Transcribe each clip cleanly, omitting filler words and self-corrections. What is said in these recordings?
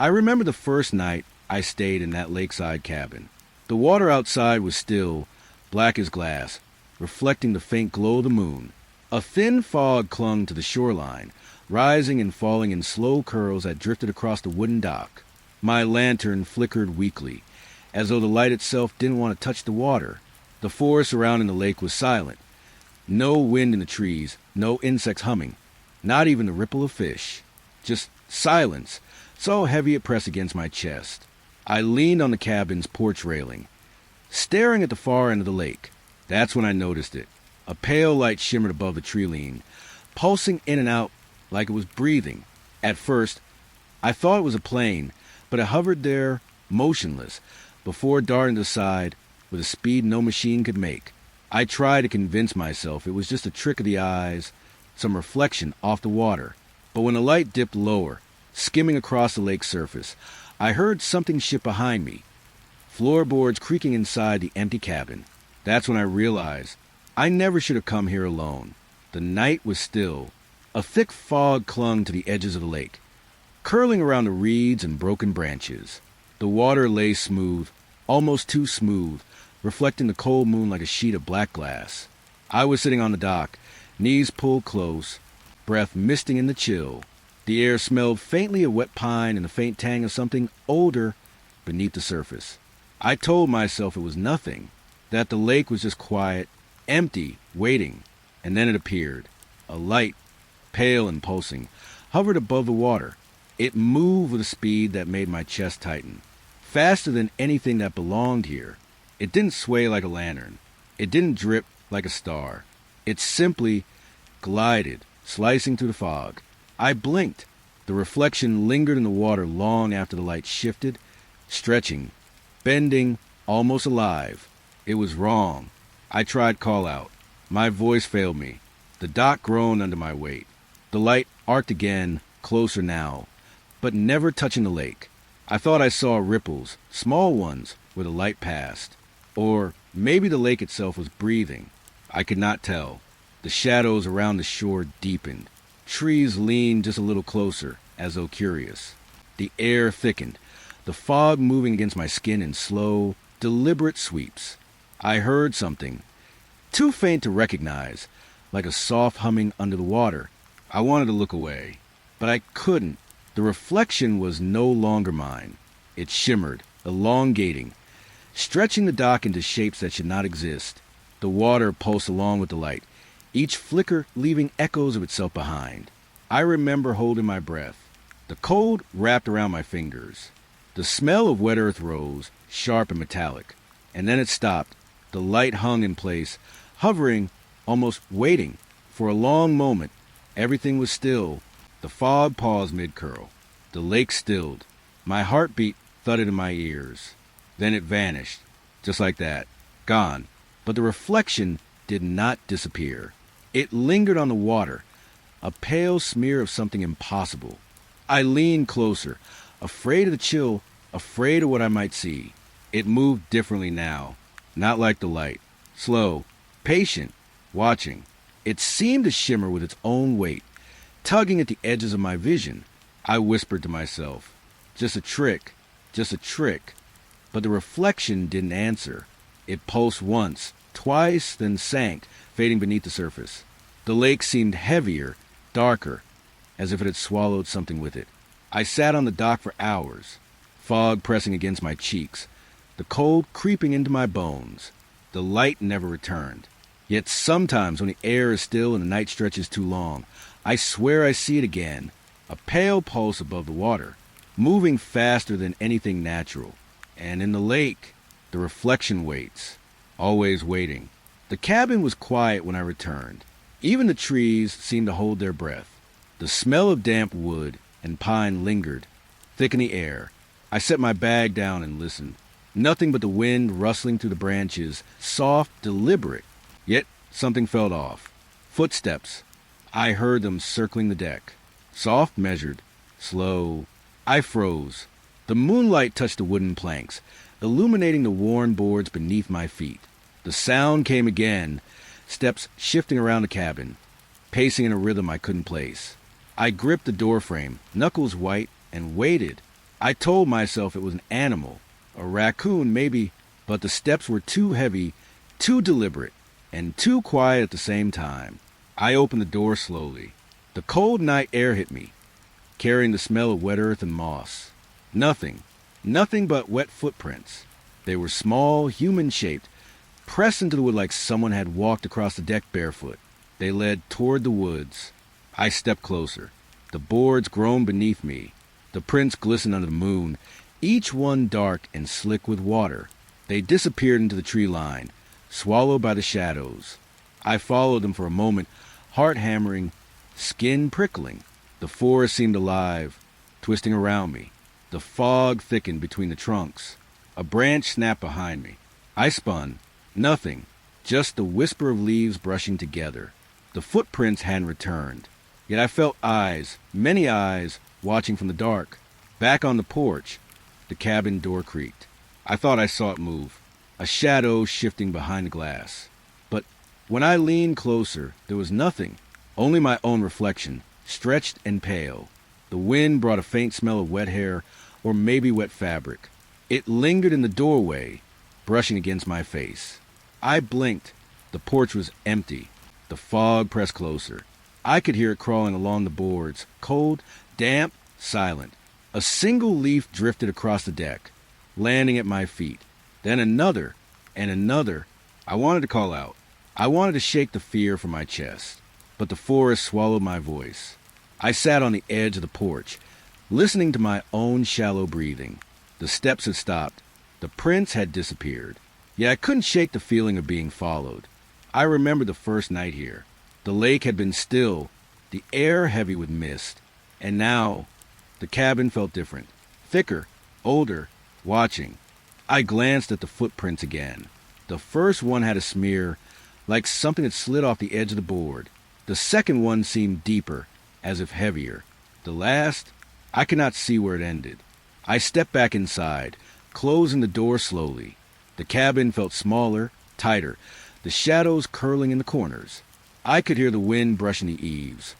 I remember the first night I stayed in that lakeside cabin. The water outside was still, black as glass, reflecting the faint glow of the moon. A thin fog clung to the shoreline, rising and falling in slow curls that drifted across the wooden dock. My lantern flickered weakly, as though the light itself didn't want to touch the water. The forest surrounding the lake was silent. No wind in the trees, no insects humming, not even the ripple of fish. Just silence, so heavy it pressed against my chest. I leaned on the cabin's porch railing, staring at the far end of the lake. That's when I noticed it. A pale light shimmered above the tree line, pulsing in and out like it was breathing. At first, I thought it was a plane, but it hovered there, motionless, before darting to the side with a speed no machine could make. I tried to convince myself it was just a trick of the eyes, some reflection off the water. But when the light dipped lower, skimming across the lake's surface, I heard something shift behind me, floorboards creaking inside the empty cabin. That's when I realized I never should have come here alone. The night was still. A thick fog clung to the edges of the lake, curling around the reeds and broken branches. The water lay smooth, almost too smooth, reflecting the cold moon like a sheet of black glass. I was sitting on the dock, knees pulled close, breath misting in the chill. The air smelled faintly of wet pine and the faint tang of something older beneath the surface. I told myself it was nothing, that the lake was just quiet, empty, waiting. And then it appeared. A light, pale and pulsing, hovered above the water. It moved with a speed that made my chest tighten, faster than anything that belonged here. It didn't sway like a lantern. It didn't drip like a star. It simply glided, slicing through the fog. I blinked. The reflection lingered in the water long after the light shifted, stretching, bending, almost alive. It was wrong. I tried call out. My voice failed me. The dock groaned under my weight. The light arced again, closer now, but never touching the lake. I thought I saw ripples, small ones, where the light passed. Or maybe the lake itself was breathing. I could not tell. The shadows around the shore deepened. Trees leaned just a little closer, as though curious. The air thickened, the fog moving against my skin in slow, deliberate sweeps. I heard something, too faint to recognize, like a soft humming under the water. I wanted to look away, but I couldn't. The reflection was no longer mine. It shimmered, elongating, stretching the dock into shapes that should not exist. The water pulsed along with the light, each flicker leaving echoes of itself behind. I remember holding my breath. The cold wrapped around my fingers. The smell of wet earth rose, sharp and metallic. And then it stopped. The light hung in place, hovering, almost waiting. For a long moment, everything was still. The fog paused mid-curl. The lake stilled. My heartbeat thudded in my ears. Then it vanished, just like that, gone. But the reflection did not disappear. It lingered on the water, a pale smear of something impossible. I leaned closer, afraid of the chill, afraid of what I might see. It moved differently now, not like the light. Slow, patient, watching. It seemed to shimmer with its own weight, tugging at the edges of my vision. I whispered to myself, just a trick, just a trick. But the reflection didn't answer. It pulsed once, twice, then sank, fading beneath the surface. The lake seemed heavier, darker, as if it had swallowed something with it. I sat on the dock for hours, fog pressing against my cheeks, the cold creeping into my bones. The light never returned. Yet sometimes when the air is still and the night stretches too long, I swear I see it again, a pale pulse above the water, moving faster than anything natural. And in the lake, the reflection waits, always waiting. The cabin was quiet when I returned. Even the trees seemed to hold their breath. The smell of damp wood and pine lingered, thick in the air. I set my bag down and listened. Nothing but the wind rustling through the branches, soft, deliberate. Yet something felt off. Footsteps. I heard them circling the deck. Soft, measured, slow. I froze. The moonlight touched the wooden planks, illuminating the worn boards beneath my feet. The sound came again, steps shifting around the cabin, pacing in a rhythm I couldn't place. I gripped the doorframe, knuckles white, and waited. I told myself it was an animal, a raccoon maybe, but the steps were too heavy, too deliberate, and too quiet at the same time. I opened the door slowly. The cold night air hit me, carrying the smell of wet earth and moss. Nothing but wet footprints. They were small, human-shaped, pressed into the wood like someone had walked across the deck barefoot. They led toward the woods. I stepped closer. The boards groaned beneath me. The prints glistened under the moon, each one dark and slick with water. They disappeared into the tree line, swallowed by the shadows. I followed them for a moment, heart hammering, skin prickling. The forest seemed alive, twisting around me. The fog thickened between the trunks. A branch snapped behind me. I spun. Nothing, just the whisper of leaves brushing together. The footprints hadn't returned. Yet I felt eyes, many eyes, watching from the dark. Back on the porch, the cabin door creaked. I thought I saw it move, a shadow shifting behind the glass. But when I leaned closer, there was nothing, only my own reflection, stretched and pale. The wind brought a faint smell of wet hair, or maybe wet fabric. It lingered in the doorway, brushing against my face. I blinked. The porch was empty. The fog pressed closer. I could hear it crawling along the boards, cold, damp, silent. A single leaf drifted across the deck, landing at my feet. Then another, and another. I wanted to call out. I wanted to shake the fear from my chest. But the forest swallowed my voice. I sat on the edge of the porch, listening to my own shallow breathing. The steps had stopped. The prints had disappeared. Yet I couldn't shake the feeling of being followed. I remembered the first night here. The lake had been still, the air heavy with mist. And now, the cabin felt different. Thicker, older, watching. I glanced at the footprints again. The first one had a smear, like something had slid off the edge of the board. The second one seemed deeper, as if heavier. The last, I could not see where it ended. I stepped back inside, closing the door slowly. The cabin felt smaller, tighter, the shadows curling in the corners. I could hear the wind brushing the eaves.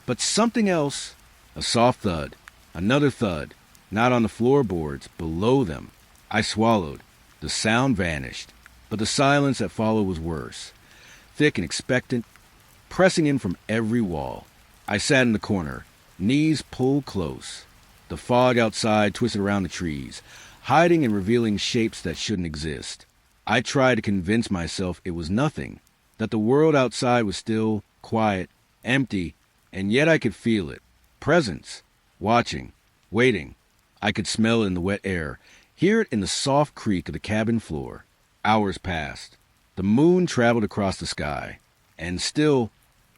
But something else, a soft thud, another thud, not on the floorboards, below them. I swallowed. The sound vanished, but the silence that followed was worse, thick and expectant, pressing in from every wall. I sat in the corner, knees pulled close. The fog outside twisted around the trees, hiding and revealing shapes that shouldn't exist. I tried to convince myself it was nothing, that the world outside was still, quiet, empty, and yet I could feel it. Presence. Watching. Waiting. I could smell it in the wet air, hear it in the soft creak of the cabin floor. Hours passed. The moon traveled across the sky, and still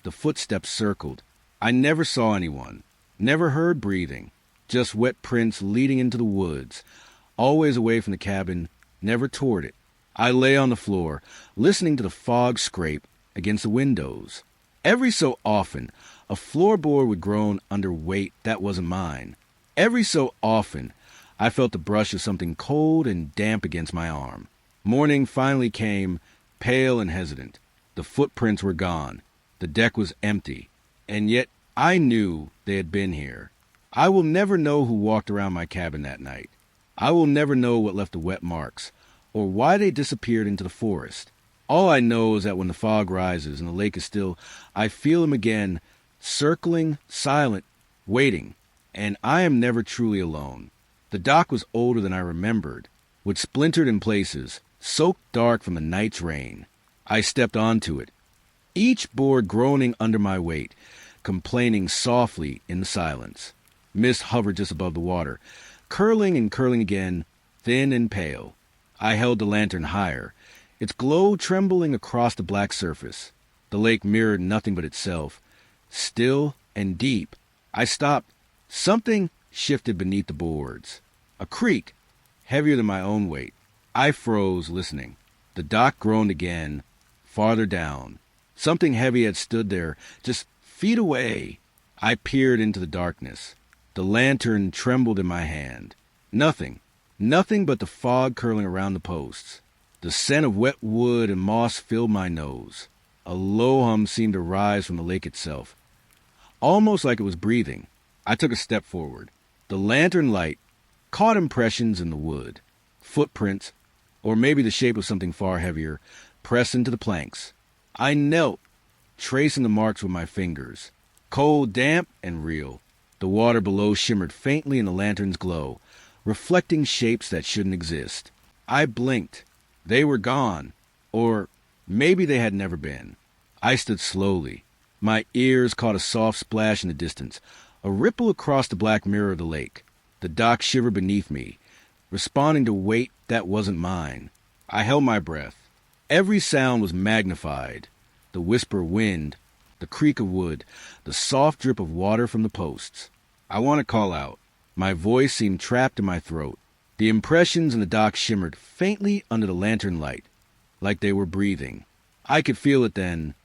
the footsteps circled. I never saw anyone, never heard breathing, just wet prints leading into the woods, always away from the cabin, never toward it. I lay on the floor, listening to the fog scrape against the windows. Every so often, a floorboard would groan under weight that wasn't mine. Every so often, I felt the brush of something cold and damp against my arm. Morning finally came, pale and hesitant. The footprints were gone. The deck was empty. And yet I knew they had been here. I will never know who walked around my cabin that night. I will never know what left the wet marks, or why they disappeared into the forest. All I know is that when the fog rises and the lake is still, I feel them again, circling, silent, waiting, and I am never truly alone. The dock was older than I remembered, with splintered in places, soaked dark from the night's rain. I stepped onto it, each board groaning under my weight, complaining softly in the silence. Mist hovered just above the water, curling and curling again, thin and pale. I held the lantern higher, its glow trembling across the black surface. The lake mirrored nothing but itself, still and deep. I stopped. Something shifted beneath the boards. A creak, heavier than my own weight. I froze, listening. The dock groaned again, farther down. Something heavy had stood there, just feet away. I peered into the darkness. The lantern trembled in my hand. Nothing but the fog curling around the posts. The scent of wet wood and moss filled my nose. A low hum seemed to rise from the lake itself, almost like it was breathing. I took a step forward. The lantern light, caught impressions in the wood, footprints, or maybe the shape of something far heavier, pressed into the planks. I knelt, tracing the marks with my fingers. Cold, damp, and real. The water below shimmered faintly in the lantern's glow, reflecting shapes that shouldn't exist. I blinked. They were gone. Or maybe they had never been. I stood slowly. My ears caught a soft splash in the distance, a ripple across the black mirror of the lake. The dock shivered beneath me, responding to weight that wasn't mine. I held my breath. Every sound was magnified. The whisper of wind, the creak of wood, the soft drip of water from the posts. I want to call out. My voice seemed trapped in my throat. The impressions in the dock shimmered faintly under the lantern light, like they were breathing. I could feel it then.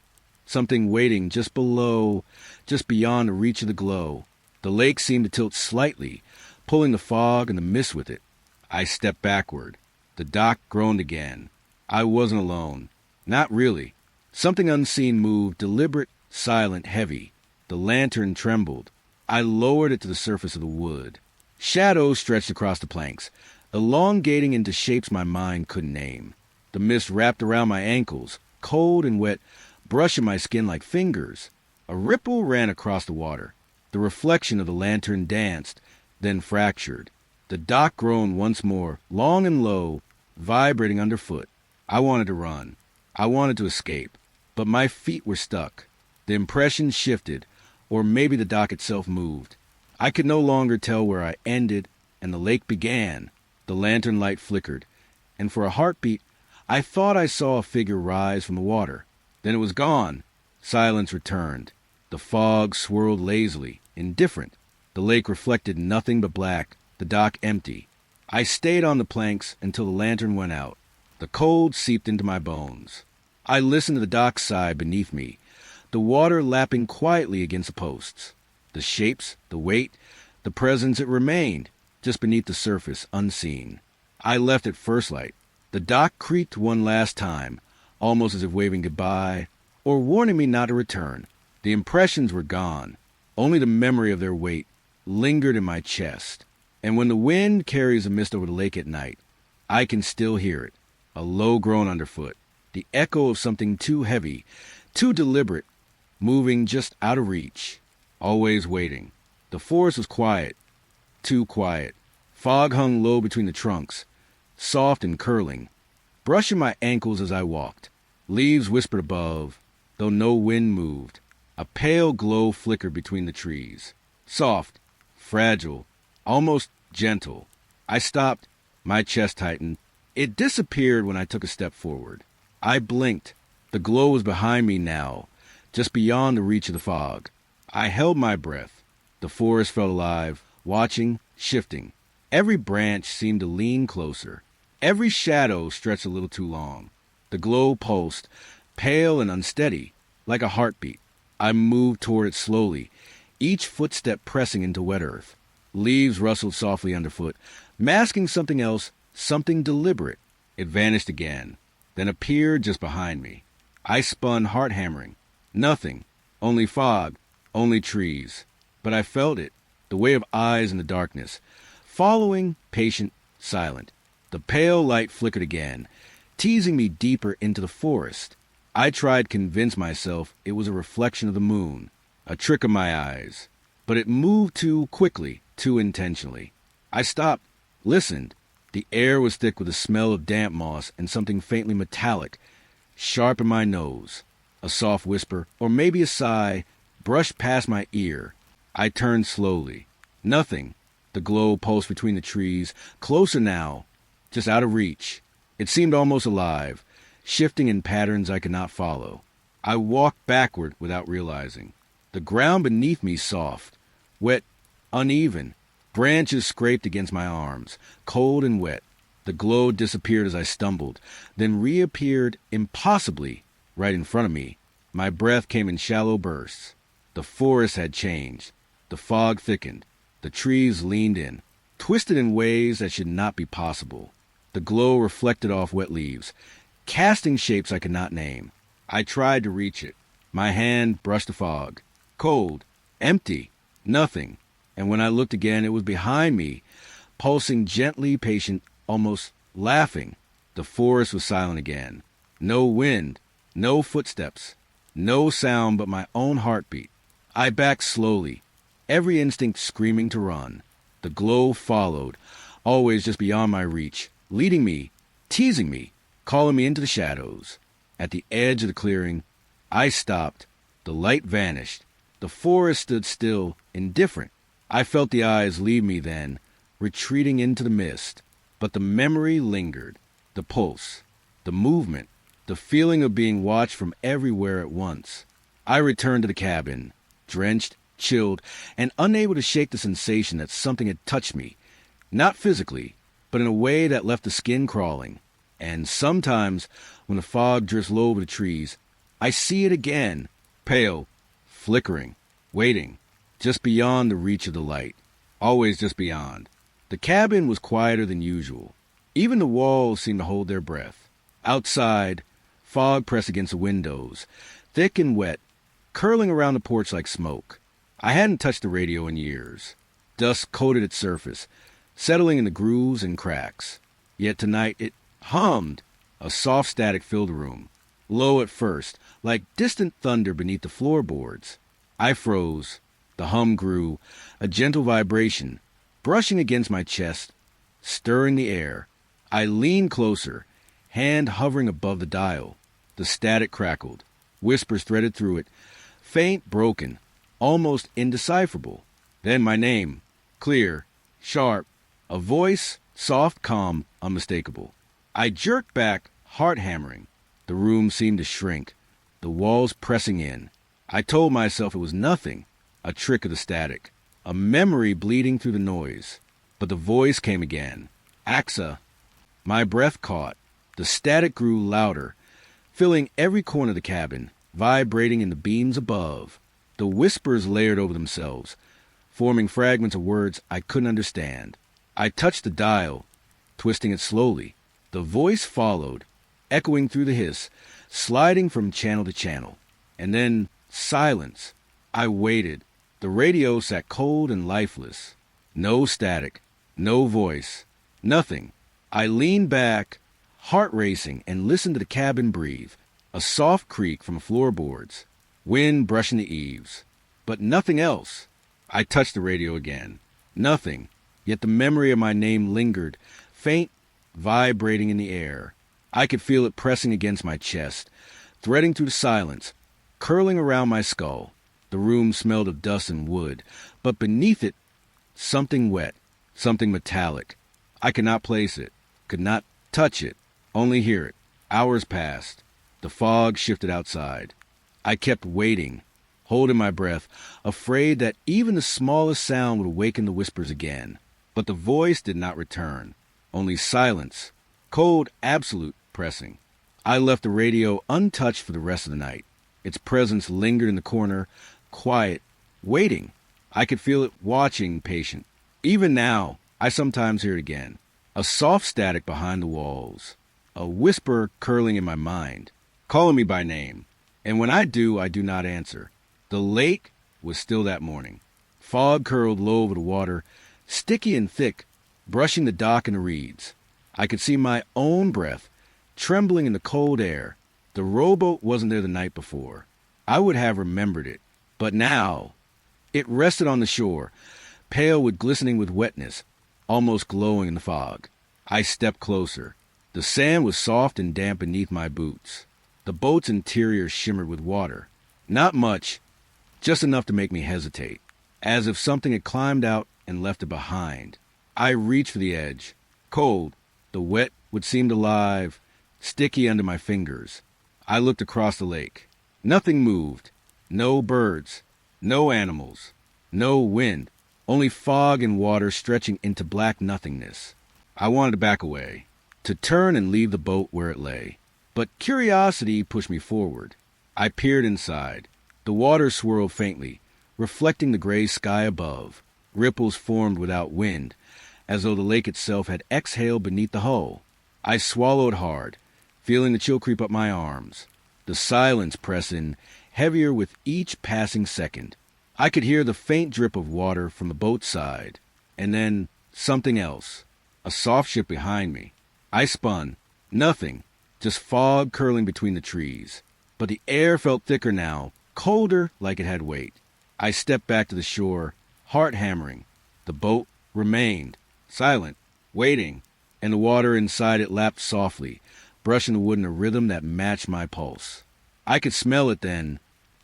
Something waiting just below, just beyond the reach of the glow. The lake seemed to tilt slightly, pulling the fog and the mist with it. I stepped backward. The dock groaned again. I wasn't alone. Not really. Something unseen moved, deliberate, silent, heavy. The lantern trembled. I lowered it to the surface of the wood. Shadows stretched across the planks, elongating into shapes my mind couldn't name. The mist wrapped around my ankles, cold and wet, brushing my skin like fingers. A ripple ran across the water. The reflection of the lantern danced, then fractured. The dock groaned once more, long and low, vibrating underfoot. I wanted to run. I wanted to escape. But my feet were stuck. The impression shifted, or maybe the dock itself moved. I could no longer tell where I ended and the lake began. The lantern light flickered, and for a heartbeat, I thought I saw a figure rise from the water. Then it was gone. Silence returned. The fog swirled lazily, indifferent. The lake reflected nothing but black, the dock empty. I stayed on the planks until the lantern went out. The cold seeped into my bones. I listened to the dock sigh beneath me, the water lapping quietly against the posts. The shapes, the weight, the presence, it remained, just beneath the surface, unseen. I left at first light. The dock creaked one last time, almost as if waving goodbye, or warning me not to return. The impressions were gone. Only the memory of their weight lingered in my chest. And when the wind carries a mist over the lake at night, I can still hear it, a low groan underfoot, the echo of something too heavy, too deliberate, moving just out of reach, always waiting. The forest was quiet, too quiet. Fog hung low between the trunks, soft and curling, brushing my ankles as I walked. Leaves whispered above, though no wind moved. A pale glow flickered between the trees, soft, fragile, almost gentle. I stopped, my chest tightened. It disappeared when I took a step forward. I blinked. The glow was behind me now, just beyond the reach of the fog. I held my breath. The forest felt alive, watching, shifting. Every branch seemed to lean closer. Every shadow stretched a little too long. The glow pulsed, pale and unsteady, like a heartbeat. I moved toward it slowly, each footstep pressing into wet earth. Leaves rustled softly underfoot, masking something else, something deliberate. It vanished again, then appeared just behind me. I spun, heart hammering. Nothing. Only fog. Only trees. But I felt it, the way of eyes in the darkness. Following, patient, silent. The pale light flickered again, teasing me deeper into the forest. I tried to convince myself it was a reflection of the moon, a trick of my eyes. But it moved too quickly, too intentionally. I stopped, listened. The air was thick with the smell of damp moss and something faintly metallic, sharp in my nose. A soft whisper, or maybe a sigh, brushed past my ear. I turned slowly. Nothing. The glow pulsed between the trees, closer now, just out of reach. It seemed almost alive, shifting in patterns I could not follow. I walked backward without realizing. The ground beneath me soft, wet, uneven. Branches scraped against my arms, cold and wet. The glow disappeared as I stumbled, then reappeared impossibly right in front of me. My breath came in shallow bursts. The forest had changed. The fog thickened. The trees leaned in, twisted in ways that should not be possible. The glow reflected off wet leaves, casting shapes I could not name. I tried to reach it. My hand brushed the fog. Cold, empty, nothing. And when I looked again, it was behind me, pulsing gently, patient, almost laughing. The forest was silent again. No wind, no footsteps, no sound but my own heartbeat. I backed slowly, every instinct screaming to run. The glow followed, always just beyond my reach, leading me, teasing me, calling me into the shadows. At the edge of the clearing, I stopped. The light vanished. The forest stood still, indifferent. I felt the eyes leave me then, retreating into the mist. But the memory lingered, the pulse, the movement, the feeling of being watched from everywhere at once. I returned to the cabin, drenched, chilled, and unable to shake the sensation that something had touched me, not physically, but in a way that left the skin crawling. And sometimes, when the fog drifts low over the trees, I see it again, pale, flickering, waiting, just beyond the reach of the light, always just beyond. The cabin was quieter than usual. Even the walls seemed to hold their breath. Outside, fog pressed against the windows, thick and wet, curling around the porch like smoke. I hadn't touched the radio in years. Dust coated its surface, settling in the grooves and cracks. Yet tonight it hummed. A soft static filled the room, low at first, like distant thunder beneath the floorboards. I froze. The hum grew, a gentle vibration, brushing against my chest, stirring the air. I leaned closer, hand hovering above the dial. The static crackled. Whispers threaded through it, faint, broken, almost indecipherable. Then my name, clear, sharp, a voice, soft, calm, unmistakable. I jerked back, heart hammering. The room seemed to shrink, the walls pressing in. I told myself it was nothing, a trick of the static, a memory bleeding through the noise. But the voice came again. Axa. My breath caught. The static grew louder, filling every corner of the cabin, vibrating in the beams above. The whispers layered over themselves, forming fragments of words I couldn't understand. I touched the dial, twisting it slowly. The voice followed, echoing through the hiss, sliding from channel to channel. And then silence. I waited. The radio sat cold and lifeless. No static, no voice, nothing. I leaned back, heart racing, and listened to the cabin breathe. A soft creak from the floorboards, wind brushing the eaves. But nothing else. I touched the radio again. Nothing. Yet the memory of my name lingered, faint, vibrating in the air. I could feel it pressing against my chest, threading through the silence, curling around my skull. The room smelled of dust and wood, but beneath it, something wet, something metallic. I could not place it, could not touch it, only hear it. Hours passed. The fog shifted outside. I kept waiting, holding my breath, afraid that even the smallest sound would awaken the whispers again. But the voice did not return, only silence, cold, absolute, pressing. I left the radio untouched for the rest of the night. Its presence lingered in the corner, quiet, waiting. I could feel it watching, patient. Even now, I sometimes hear it again. A soft static behind the walls. A whisper curling in my mind, calling me by name. And when I do not answer. The lake was still that morning. Fog curled low over the water, sticky and thick, brushing the dock and the reeds. I could see my own breath, trembling in the cold air. The rowboat wasn't there the night before. I would have remembered it. But now, it rested on the shore, pale with glistening with wetness, almost glowing in the fog. I stepped closer. The sand was soft and damp beneath my boots. The boat's interior shimmered with water. Not much, just enough to make me hesitate, as if something had climbed out and left it behind. I reached for the edge. Cold, the wet would seem alive, sticky under my fingers. I looked across the lake. Nothing moved. No birds. No animals. No wind. Only fog and water stretching into black nothingness. I wanted to back away, to turn and leave the boat where it lay. But curiosity pushed me forward. I peered inside. The water swirled faintly, reflecting the gray sky above. Ripples formed without wind, as though the lake itself had exhaled beneath the hull. I swallowed hard, feeling the chill creep up my arms. The silence press in, heavier with each passing second. I could hear the faint drip of water from the boat's side, and then Something else. A soft shift behind me. I spun. Nothing. Just fog curling between the trees. But the air felt thicker now, colder like it had weight. I stepped back to the shore, heart hammering. The boat remained, silent, waiting, and the water inside it lapped softly, brushing the wood in a rhythm that matched my pulse. I could smell it then.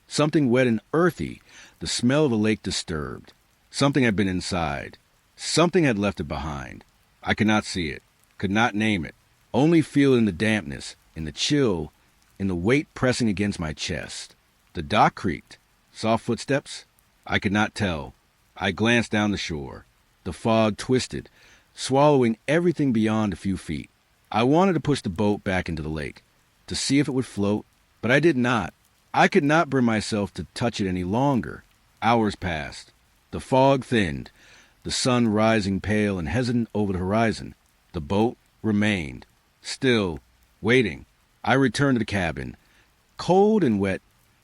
Something wet and earthy, the smell of a lake disturbed. Something had been inside. Something had left it behind. I could not see it, could not name it, only feel it in the dampness, in the chill, in the weight pressing against my chest. The dock creaked. Soft footsteps? I could not tell. I glanced down the shore. The fog twisted, swallowing everything beyond a few feet. I wanted to push the boat back into the lake, to see if it would float, but I did not. I could not bring myself to touch it any longer. Hours passed. The fog thinned, the sun rising pale and hesitant over the horizon. The boat remained, still, waiting. I returned to the cabin, cold and wet,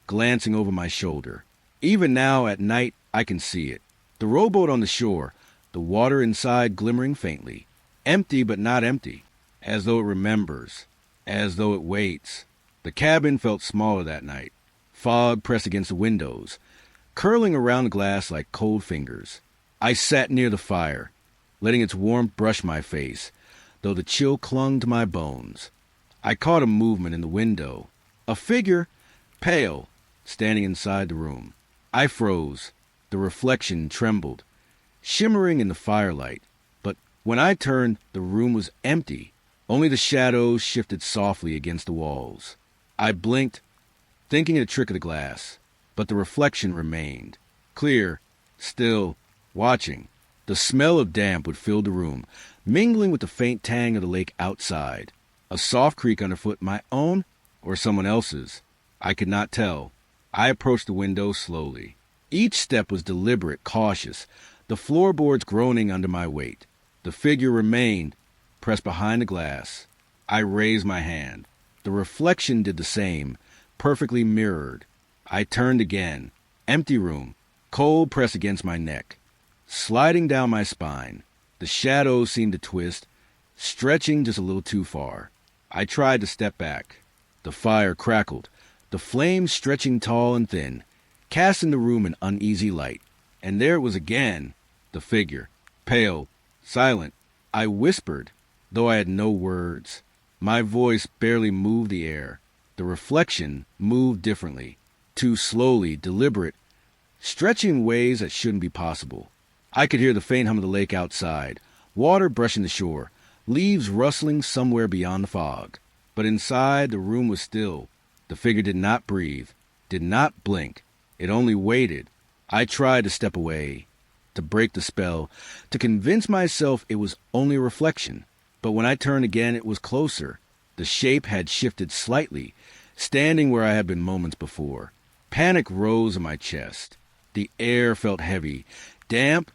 glancing over my shoulder. Even now at night I can see it. The rowboat on the shore, the water inside glimmering faintly. Empty but not empty, as though it remembers, as though it waits. The cabin felt smaller that night. Fog pressed against the windows, curling around the glass like cold fingers. I sat near the fire, letting its warmth brush my face, though the chill clung to my bones. I caught a movement in the window. A figure, pale, standing inside the room. I froze. The reflection trembled, shimmering in the firelight. But when I turned, the room was empty. Only the shadows shifted softly against the walls. I blinked, thinking of the trick of the glass, but the reflection remained, clear, still, watching. The smell of damp would fill the room, mingling with the faint tang of the lake outside. A soft creak underfoot, my own or someone else's. I could not tell. I approached the window slowly. Each step was deliberate, cautious, the floorboards groaning under my weight. The figure remained, pressed behind the glass. I raised my hand. The reflection did the same, perfectly mirrored. I turned again. Empty room, cold pressed against my neck, sliding down my spine. The shadows seemed to twist, stretching just a little too far. I tried to step back. The fire crackled, the flames stretching tall and thin, casting the room in uneasy light. And there it was again, the figure, pale, silent. I whispered, though I had no words. My voice barely moved the air. The reflection moved differently, too slowly, deliberate, stretching in ways that shouldn't be possible. I could hear the faint hum of the lake outside, water brushing the shore, leaves rustling somewhere beyond the fog. But inside, the room was still. The figure did not breathe, did not blink. It only waited. I tried to step away, to break the spell, to convince myself it was only a reflection. But when I turned again, it was closer. The shape had shifted slightly, standing where I had been moments before. Panic rose in my chest. The air felt heavy, damp,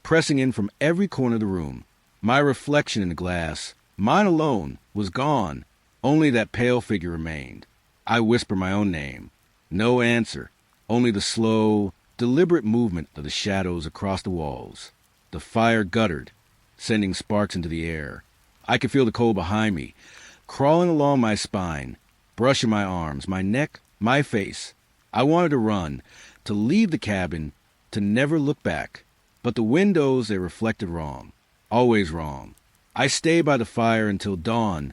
pressing in from every corner of the room. My reflection in the glass, mine alone, was gone. Only that pale figure remained. I whispered my own name. No answer, only the slow, deliberate movement of the shadows across the walls. The fire guttered, sending sparks into the air. I could feel the cold behind me, crawling along my spine, brushing my arms, my neck, my face. I wanted to run, to leave the cabin, to never look back. But the windows, they reflected wrong. Always wrong. I stayed by the fire until dawn,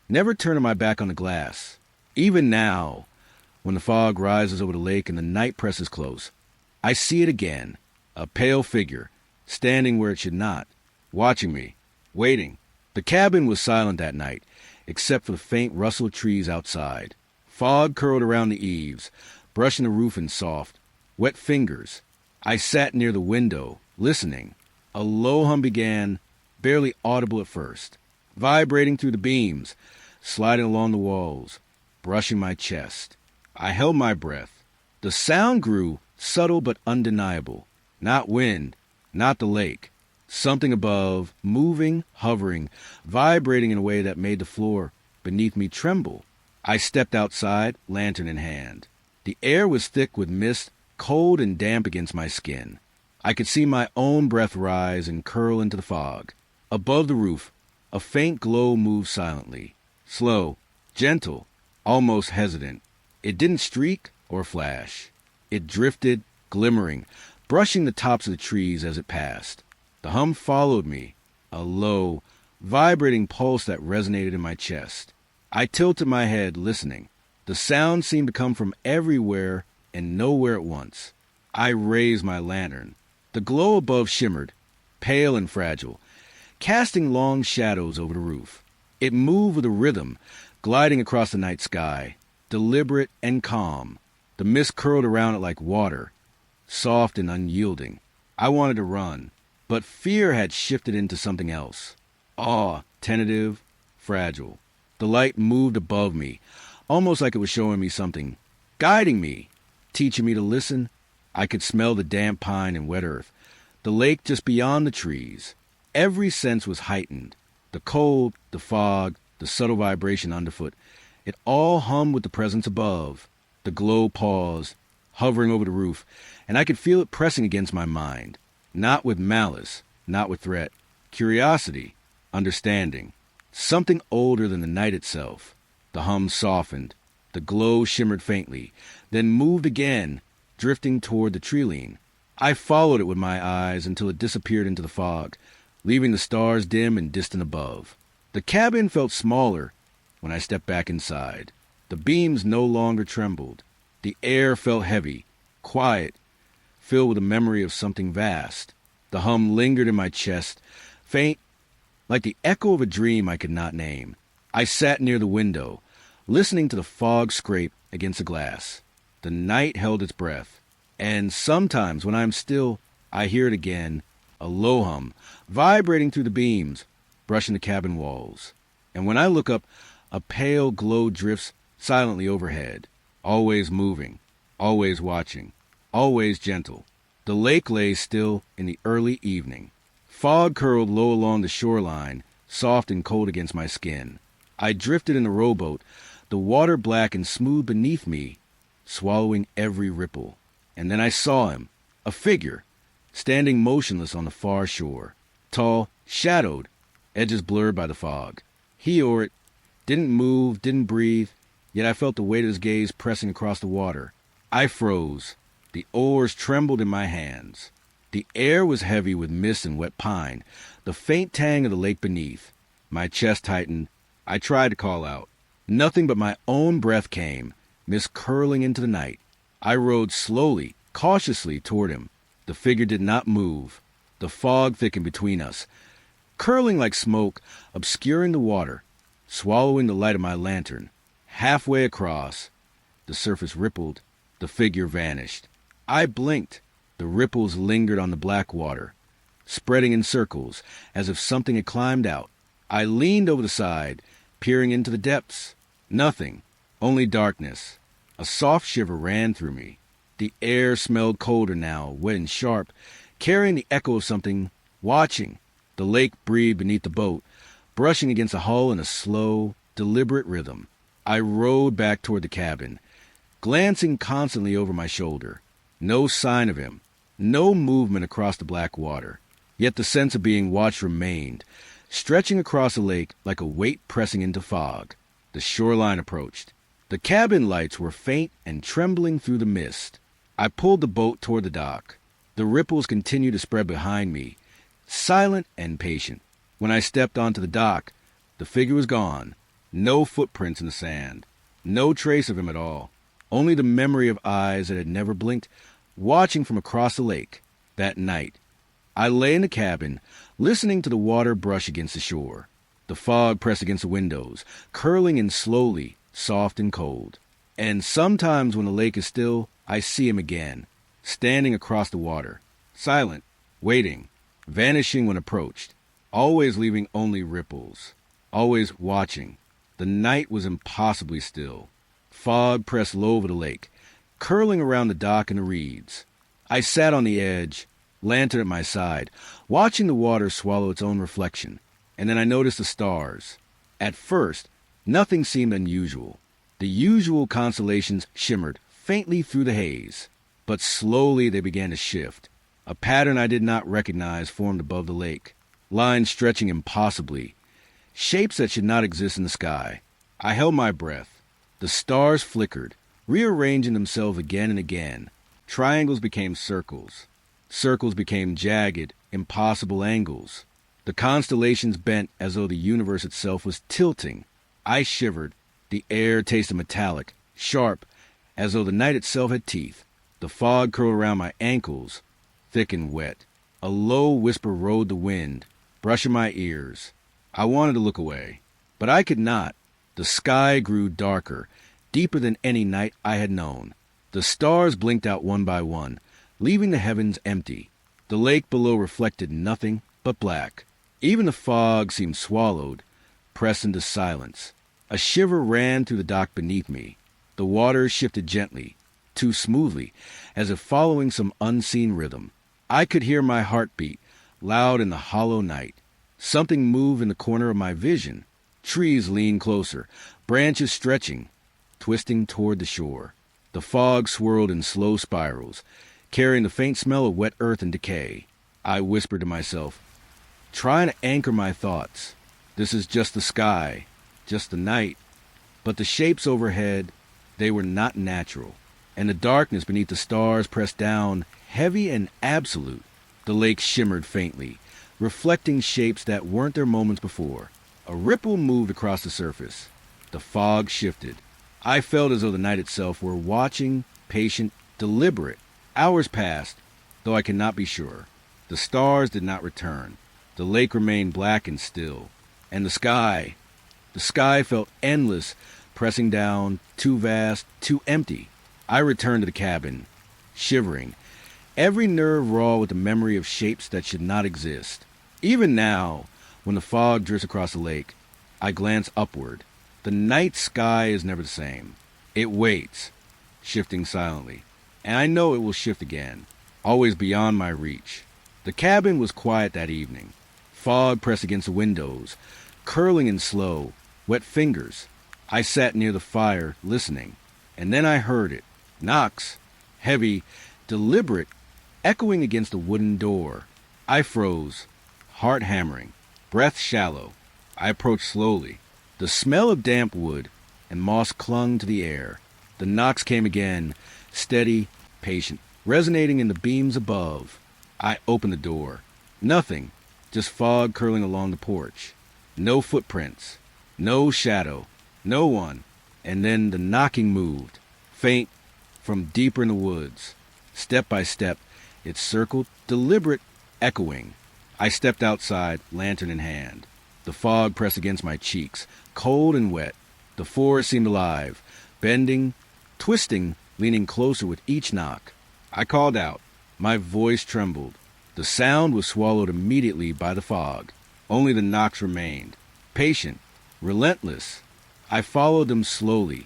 never turning my back on the glass. Even now, when the fog rises over the lake and the night presses close, I see it again, a pale figure, standing where it should not, watching me, waiting. The cabin was silent that night, except for the faint rustle of trees outside. Fog curled around the eaves, brushing the roof in soft, wet fingers. I sat near the window, listening. A low hum began, barely audible at first, vibrating through the beams, sliding along the walls, brushing my chest. I held my breath. The sound grew, subtle but undeniable. Not wind, not the lake. Something above, moving, hovering, vibrating in a way that made the floor beneath me tremble. I stepped outside, lantern in hand. The air was thick with mist, cold and damp against my skin. I could see my own breath rise and curl into the fog. Above the roof, a faint glow moved silently. Slow, gentle, almost hesitant. It didn't streak or flash. It drifted, glimmering, brushing the tops of the trees as it passed. The hum followed me, a low, vibrating pulse that resonated in my chest. I tilted my head, listening. The sound seemed to come from everywhere and nowhere at once. I raised my lantern. The glow above shimmered, pale and fragile, casting long shadows over the roof. It moved with a rhythm, gliding across the night sky, deliberate and calm. The mist curled around it like water, soft and unyielding. I wanted to run, but fear had shifted into something else. Awe, tentative, fragile. The light moved above me, almost like it was showing me something, guiding me, teaching me to listen. I could smell the damp pine and wet earth, the lake just beyond the trees. Every sense was heightened. The cold, the fog, the subtle vibration underfoot. It all hummed with the presence above. The glow paused, hovering over the roof, and I could feel it pressing against my mind. Not with malice, not with threat. Curiosity, understanding. Something older than the night itself. The hum softened. The glow shimmered faintly, then moved again, drifting toward the tree-line. I followed it with my eyes until it disappeared into the fog, leaving the stars dim and distant above. The cabin felt smaller when I stepped back inside. The beams no longer trembled. The air felt heavy, quiet, filled with a memory of something vast. The hum lingered in my chest, faint, like the echo of a dream I could not name. I sat near the window, listening to the fog scrape against the glass. The night held its breath, and sometimes when I am still, I hear it again, a low hum, vibrating through the beams, brushing the cabin walls. And when I look up, a pale glow drifts silently overhead, always moving, always watching, always gentle. The lake lay still in the early evening. Fog curled low along the shoreline, soft and cold against my skin. I drifted in a rowboat, the water black and smooth beneath me, swallowing every ripple. And then I saw him, a figure, standing motionless on the far shore, tall, shadowed, edges blurred by the fog. He or it didn't move, didn't breathe, yet I felt the weight of his gaze pressing across the water. I froze. The oars trembled in my hands. The air was heavy with mist and wet pine, the faint tang of the lake beneath. My chest tightened. I tried to call out. Nothing but my own breath came, mist curling into the night. I rowed slowly, cautiously toward him. The figure did not move. The fog thickened between us, curling like smoke, obscuring the water, swallowing the light of my lantern. Halfway across, the surface rippled. The figure vanished. I blinked. The ripples lingered on the black water, spreading in circles as if something had climbed out. I leaned over the side, peering into the depths. Nothing, only darkness. A soft shiver ran through me. The air smelled colder now, wet and sharp, carrying the echo of something watching. The lake breathed beneath the boat, brushing against the hull in a slow, deliberate rhythm. I rowed back toward the cabin, glancing constantly over my shoulder. No sign of him, no movement across the black water. Yet the sense of being watched remained, stretching across the lake like a weight pressing into fog. The shoreline approached. The cabin lights were faint and trembling through the mist. I pulled the boat toward the dock. The ripples continued to spread behind me, silent and patient. When I stepped onto the dock, the figure was gone. No footprints in the sand. No trace of him at all. Only the memory of eyes that had never blinked, watching from across the lake. That night, I lay in the cabin, listening to the water brush against the shore. The fog pressed against the windows, curling in slowly, soft and cold. And sometimes when the lake is still, I see him again, standing across the water, silent, waiting, vanishing when approached, always leaving only ripples, always watching. The night was impossibly still. Fog pressed low over the lake, curling around the dock and the reeds. I sat on the edge, lantern at my side, watching the water swallow its own reflection, and then I noticed the stars. At first, nothing seemed unusual. The usual constellations shimmered faintly through the haze, but slowly they began to shift. A pattern I did not recognize formed above the lake, lines stretching impossibly, shapes that should not exist in the sky. I held my breath. The stars flickered, rearranging themselves again and again. Triangles became circles. Circles became jagged, impossible angles. The constellations bent as though the universe itself was tilting. I shivered. The air tasted metallic, sharp, as though the night itself had teeth. The fog curled around my ankles, thick and wet. A low whisper rode the wind, brushing my ears. I wanted to look away, but I could not. The sky grew darker, deeper than any night I had known. The stars blinked out one by one, leaving the heavens empty. The lake below reflected nothing but black. Even the fog seemed swallowed, pressed into silence. A shiver ran through the dock beneath me. The water shifted gently, too smoothly, as if following some unseen rhythm. I could hear my heart beat, loud in the hollow night. Something moved in the corner of my vision. Trees leaned closer, branches stretching, twisting toward the shore. The fog swirled in slow spirals, carrying the faint smell of wet earth and decay. I whispered to myself, trying to anchor my thoughts. This is just the sky, just the night. But the shapes overhead, they were not natural. And the darkness beneath the stars pressed down, heavy and absolute. The lake shimmered faintly, reflecting shapes that weren't there moments before. A ripple moved across the surface. The fog shifted. I felt as though the night itself were watching, patient, deliberate. Hours passed, though I could not be sure. The stars did not return. The lake remained black and still. And the sky felt endless, pressing down, too vast, too empty. I returned to the cabin, shivering, every nerve raw with the memory of shapes that should not exist. Even now, when the fog drifts across the lake, I glance upward. The night sky is never the same. It waits, shifting silently, and I know it will shift again, always beyond my reach. The cabin was quiet that evening. Fog pressed against the windows, curling in slow, wet fingers. I sat near the fire, listening, and then I heard it. Knocks, heavy, deliberate, echoing against the wooden door. I froze, heart hammering, breath shallow. I approached slowly. The smell of damp wood and moss clung to the air. The knocks came again, steady, patient, resonating in the beams above. I opened the door. Nothing, just fog curling along the porch. No footprints, no shadow, no one. And then the knocking moved, faint, from deeper in the woods. Step by step, it circled, deliberate, echoing. I stepped outside, lantern in hand. The fog pressed against my cheeks, cold and wet. The forest seemed alive, bending, twisting, leaning closer with each knock. I called out. My voice trembled. The sound was swallowed immediately by the fog. Only the knocks remained, patient, relentless. I followed them slowly,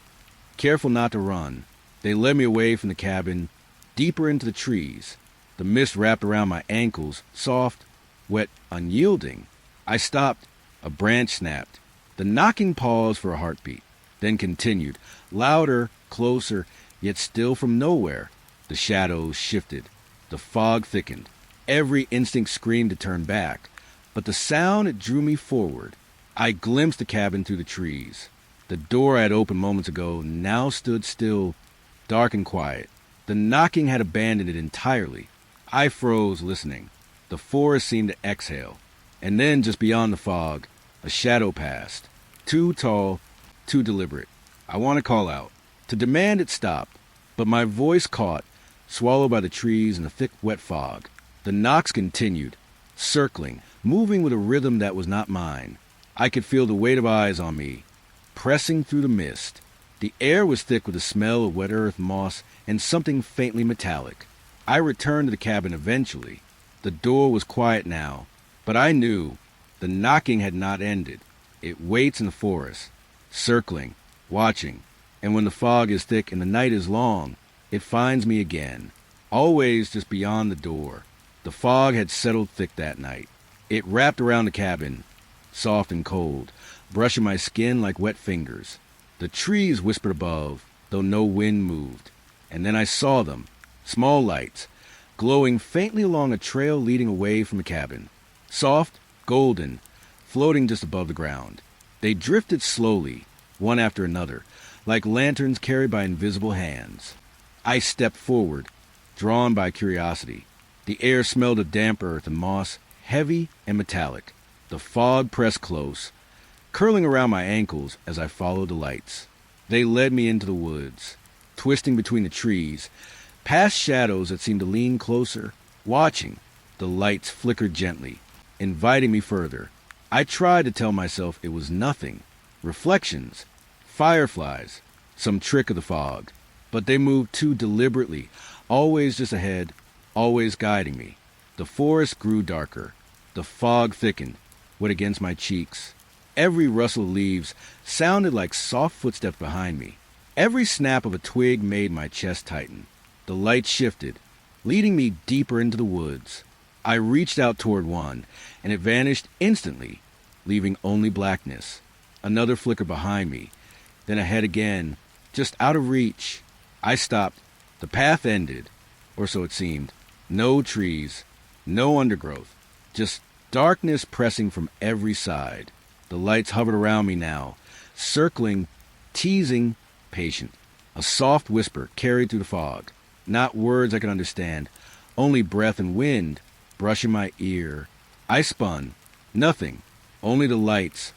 careful not to run. They led me away from the cabin, deeper into the trees. The mist wrapped around my ankles, soft, wet, unyielding. I stopped. A branch snapped. The knocking paused for a heartbeat, then continued, louder, closer, yet still from nowhere. The shadows shifted. The fog thickened. Every instinct screamed to turn back, but the sound, it drew me forward. I glimpsed the cabin through the trees. The door I had opened moments ago now stood still, dark and quiet. The knocking had abandoned it entirely. I froze, listening. The forest seemed to exhale. And then, just beyond the fog, a shadow passed. Too tall, too deliberate. I want to call out, to demand it stop, but my voice caught, swallowed by the trees and the thick, wet fog. The knocks continued, circling, moving with a rhythm that was not mine. I could feel the weight of eyes on me, pressing through the mist. The air was thick with the smell of wet earth, moss, and something faintly metallic. I returned to the cabin eventually. The door was quiet now, but I knew the knocking had not ended. It waits in the forest, circling, watching, and when the fog is thick and the night is long, it finds me again, always just beyond the door. The fog had settled thick that night. It wrapped around the cabin, soft and cold, brushing my skin like wet fingers. The trees whispered above, though no wind moved. And then I saw them, small lights, glowing faintly along a trail leading away from the cabin. Soft, golden, floating just above the ground. They drifted slowly, one after another, like lanterns carried by invisible hands. I stepped forward, drawn by curiosity. The air smelled of damp earth and moss, heavy and metallic. The fog pressed close, curling around my ankles as I followed the lights. They led me into the woods, twisting between the trees, past shadows that seemed to lean closer, watching. The lights flickered gently, inviting me further. I tried to tell myself it was nothing. Reflections, fireflies, some trick of the fog. But they moved too deliberately, always just ahead, always guiding me. The forest grew darker. The fog thickened, wet against my cheeks. Every rustle of leaves sounded like soft footsteps behind me. Every snap of a twig made my chest tighten. The light shifted, leading me deeper into the woods. I reached out toward one, and it vanished instantly, leaving only blackness. Another flicker behind me, then ahead again, just out of reach. I stopped. The path ended, or so it seemed. No trees, no undergrowth, just darkness pressing from every side. The lights hovered around me now, circling, teasing, patient. A soft whisper carried through the fog. Not words I could understand, only breath and wind brushing my ear. I spun. Nothing, only the lights,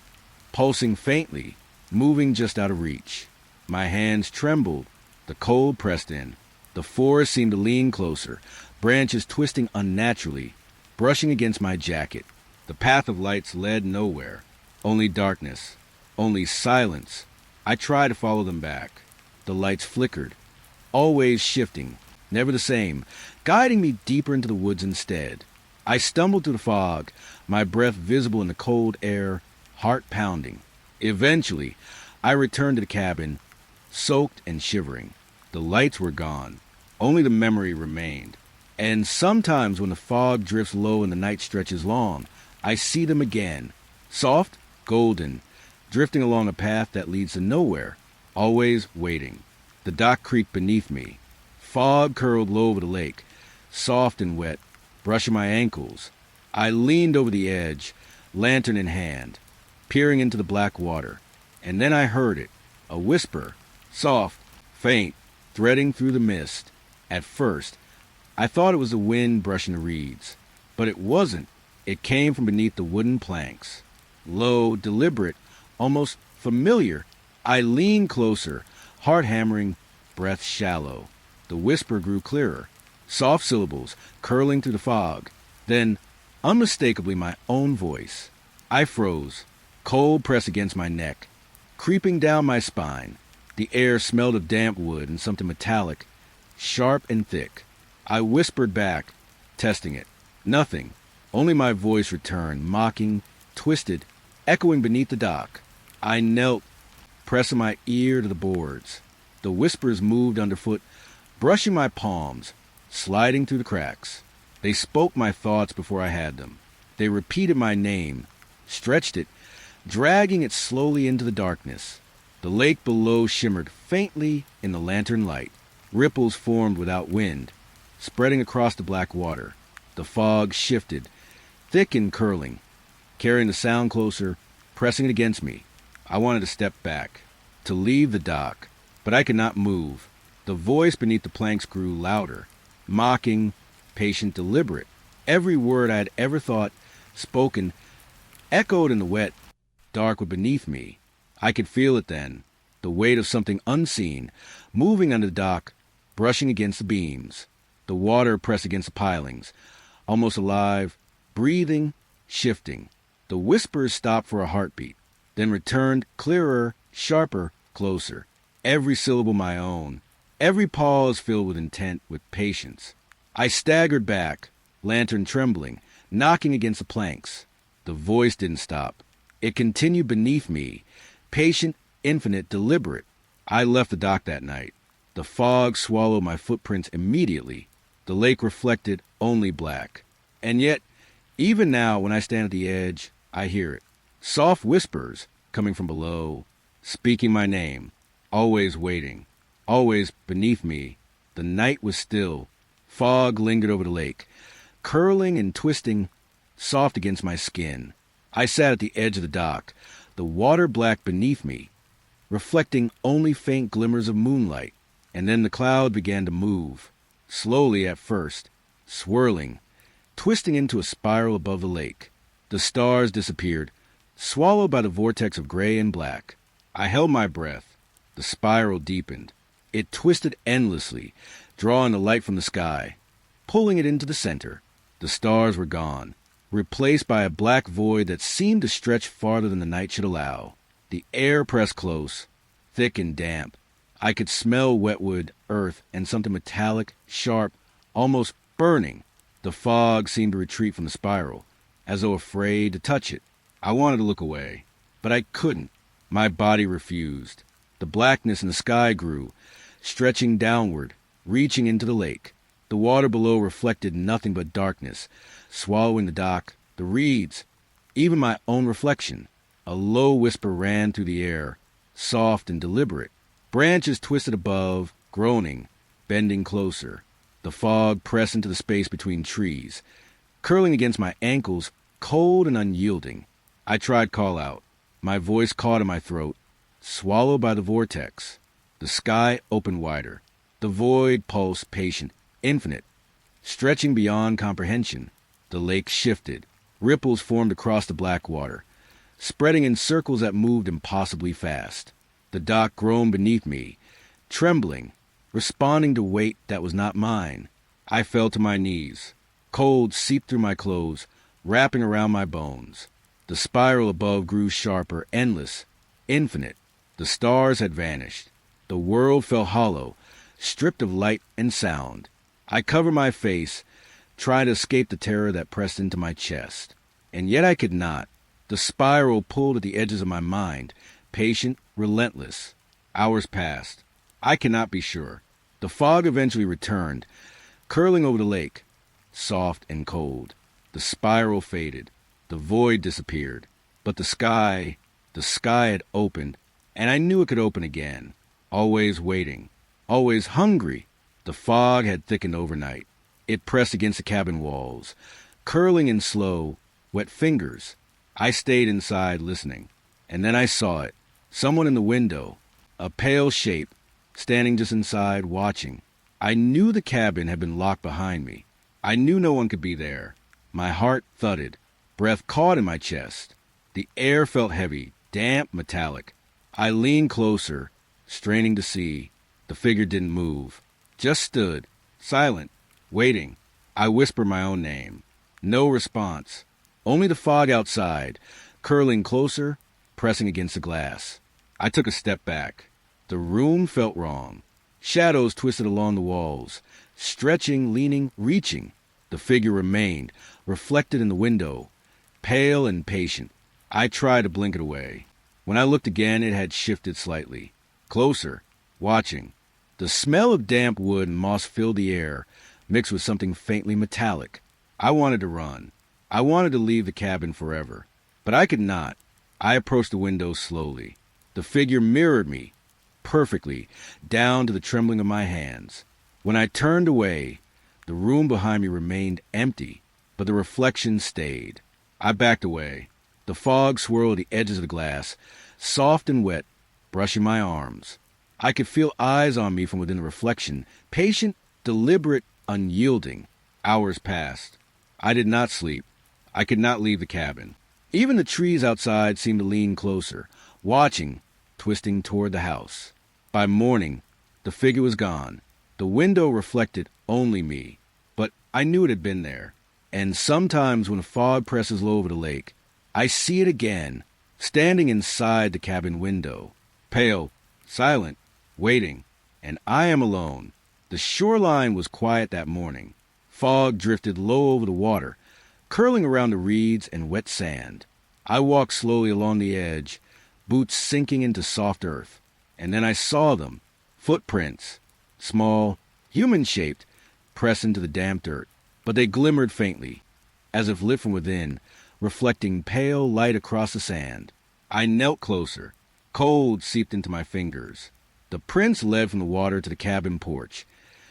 pulsing faintly, moving just out of reach. My hands trembled. The cold pressed in. The forest seemed to lean closer, branches twisting unnaturally, brushing against my jacket. The path of lights led nowhere. Only darkness. Only silence. I tried to follow them back. The lights flickered, always shifting, never the same, guiding me deeper into the woods instead. I stumbled through the fog, my breath visible in the cold air, heart pounding. Eventually, I returned to the cabin, soaked and shivering. The lights were gone. Only the memory remained. And sometimes when the fog drifts low and the night stretches long, I see them again. Soft, golden, drifting along a path that leads to nowhere, always waiting. The dock creaked beneath me. Fog curled low over the lake, soft and wet, brushing my ankles. I leaned over the edge, lantern in hand, peering into the black water. And then I heard it, a whisper, soft, faint, threading through the mist. At first, I thought it was the wind brushing the reeds. But it wasn't. It came from beneath the wooden planks. Low, deliberate, almost familiar. I leaned closer, heart hammering, breath shallow. The whisper grew clearer, soft syllables curling through the fog. Then, unmistakably, my own voice. I froze, cold pressed against my neck, creeping down my spine. The air smelled of damp wood and something metallic, sharp and thick. I whispered back, testing it. Nothing. Only my voice returned, mocking, twisted, echoing beneath the dock. I knelt, pressing my ear to the boards. The whispers moved underfoot, brushing my palms, sliding through the cracks. They spoke my thoughts before I had them. They repeated my name, stretched it, dragging it slowly into the darkness. The lake below shimmered faintly in the lantern light. Ripples formed without wind, spreading across the black water. The fog shifted, thick and curling, carrying the sound closer, pressing it against me. I wanted to step back, to leave the dock, but I could not move. The voice beneath the planks grew louder, mocking, patient, deliberate. Every word I had ever thought, spoken, echoed in the wet, dark wood beneath me. I could feel it then, the weight of something unseen, moving under the dock, brushing against the beams. The water pressed against the pilings, almost alive, breathing, shifting. The whispers stopped for a heartbeat, then returned clearer, sharper, closer. Every syllable my own, every pause filled with intent, with patience. I staggered back, lantern trembling, knocking against the planks. The voice didn't stop. It continued beneath me, patient, infinite, deliberate. I left the dock that night. The fog swallowed my footprints immediately. The lake reflected only black. And yet, even now when I stand at the edge, I hear it. Soft whispers coming from below, speaking my name, always waiting, always beneath me. The night was still, Fog lingered over the lake, curling and twisting, soft against my skin. I sat at the edge of the dock, the water black beneath me, reflecting only faint glimmers of moonlight, and then the cloud began to move, slowly at first, swirling, twisting into a spiral above the lake. The stars disappeared, swallowed by the vortex of gray and black. I held my breath. The spiral deepened. It twisted endlessly, drawing the light from the sky, pulling it into the center. The stars were gone, replaced by a black void that seemed to stretch farther than the night should allow. The air pressed close, thick and damp. I could smell wetwood, earth, and something metallic, sharp, almost burning. The fog seemed to retreat from the spiral, as though afraid to touch it. I wanted to look away, but I couldn't. My body refused. The blackness in the sky grew, stretching downward, reaching into the lake. The water below reflected nothing but darkness, swallowing the dock, the reeds, even my own reflection. A low whisper ran through the air, soft and deliberate. Branches twisted above, groaning, bending closer. The fog pressed into the space between trees, curling against my ankles, cold and unyielding. I tried call out. My voice caught in my throat, swallowed by the vortex. The sky opened wider. The void pulsed patient, infinite, stretching beyond comprehension. The lake shifted. Ripples formed across the black water, spreading in circles that moved impossibly fast. The dock groaned beneath me, trembling, responding to weight that was not mine. I fell to my knees. Cold seeped through my clothes, wrapping around my bones. The spiral above grew sharper, endless, infinite. The stars had vanished. The world felt hollow, stripped of light and sound. I covered my face, trying to escape the terror that pressed into my chest. And yet I could not. The spiral pulled at the edges of my mind, patient, relentless. Hours passed. I cannot be sure. The fog eventually returned, curling over the lake, soft and cold. The spiral faded. The void disappeared. But the sky had opened, and I knew it could open again. Always waiting, always hungry. The fog had thickened overnight. It pressed against the cabin walls, curling in slow, wet fingers. I stayed inside listening, and then I saw it. Someone in the window, a pale shape, standing just inside, watching. I knew the cabin had been locked behind me. I knew no one could be there. My heart thudded. Breath caught in my chest. The air felt heavy, damp, metallic. I leaned closer, straining to see. The figure didn't move, just stood, silent, waiting. I whispered my own name. No response. Only the fog outside, curling closer, pressing against the glass. I took a step back. The room felt wrong. Shadows twisted along the walls, stretching, leaning, reaching. The figure remained, reflected in the window, pale and patient. I tried to blink it away. When I looked again, it had shifted slightly. Closer, watching. The smell of damp wood and moss filled the air, mixed with something faintly metallic. I wanted to run. I wanted to leave the cabin forever. But I could not. I approached the window slowly. The figure mirrored me, perfectly, down to the trembling of my hands. When I turned away, the room behind me remained empty, but the reflection stayed. I backed away. The fog swirled the edges of the glass, soft and wet, brushing my arms. I could feel eyes on me from within the reflection, patient, deliberate, unyielding. Hours passed. I did not sleep. I could not leave the cabin. Even the trees outside seemed to lean closer, watching, twisting toward the house. By morning, the figure was gone. The window reflected only me, but I knew it had been there. And sometimes when the fog presses low over the lake, I see it again, standing inside the cabin window, pale, silent, waiting, and I am alone. The shoreline was quiet that morning. Fog drifted low over the water, curling around the reeds and wet sand. I walked slowly along the edge, boots sinking into soft earth, and then I saw them, footprints, small, human-shaped, pressed into the damp dirt, but they glimmered faintly, as if lit from within, reflecting pale light across the sand. I knelt closer. Cold seeped into my fingers. The prints led from the water to the cabin porch.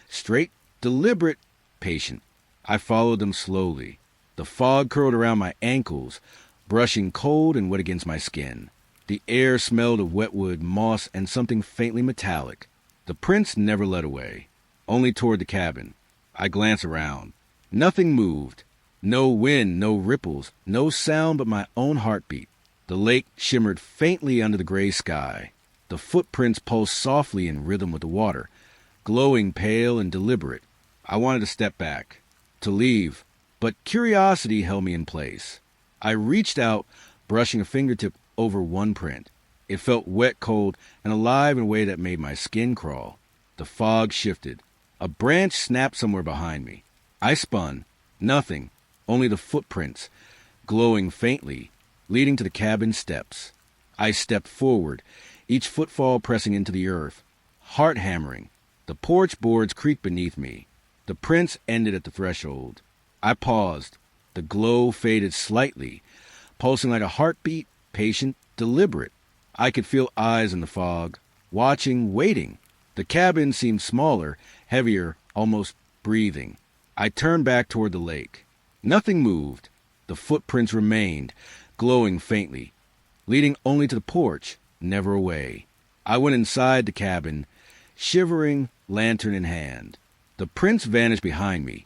Straight, deliberate, patient. I followed them slowly. The fog curled around my ankles, brushing cold and wet against my skin. The air smelled of wetwood, moss, and something faintly metallic. The prints never led away, only toward the cabin. I glanced around. Nothing moved. No wind, no ripples, no sound but my own heartbeat. The lake shimmered faintly under the gray sky. The footprints pulsed softly in rhythm with the water, glowing pale and deliberate. I wanted to step back, to leave, but curiosity held me in place. I reached out, brushing a fingertip over one print. It felt wet, cold, and alive in a way that made my skin crawl. The fog shifted. A branch snapped somewhere behind me. I spun. Nothing, only the footprints, glowing faintly, leading to the cabin steps. I stepped forward, each footfall pressing into the earth, heart hammering. The porch boards creaked beneath me. The prints ended at the threshold. I paused. The glow faded slightly, pulsing like a heartbeat, patient, deliberate. I could feel eyes in the fog, watching, waiting. The cabin seemed smaller, heavier, almost breathing. I turned back toward the lake. Nothing moved. The footprints remained, glowing faintly, leading only to the porch, never away. I went inside the cabin, shivering, lantern in hand. The prints vanished behind me,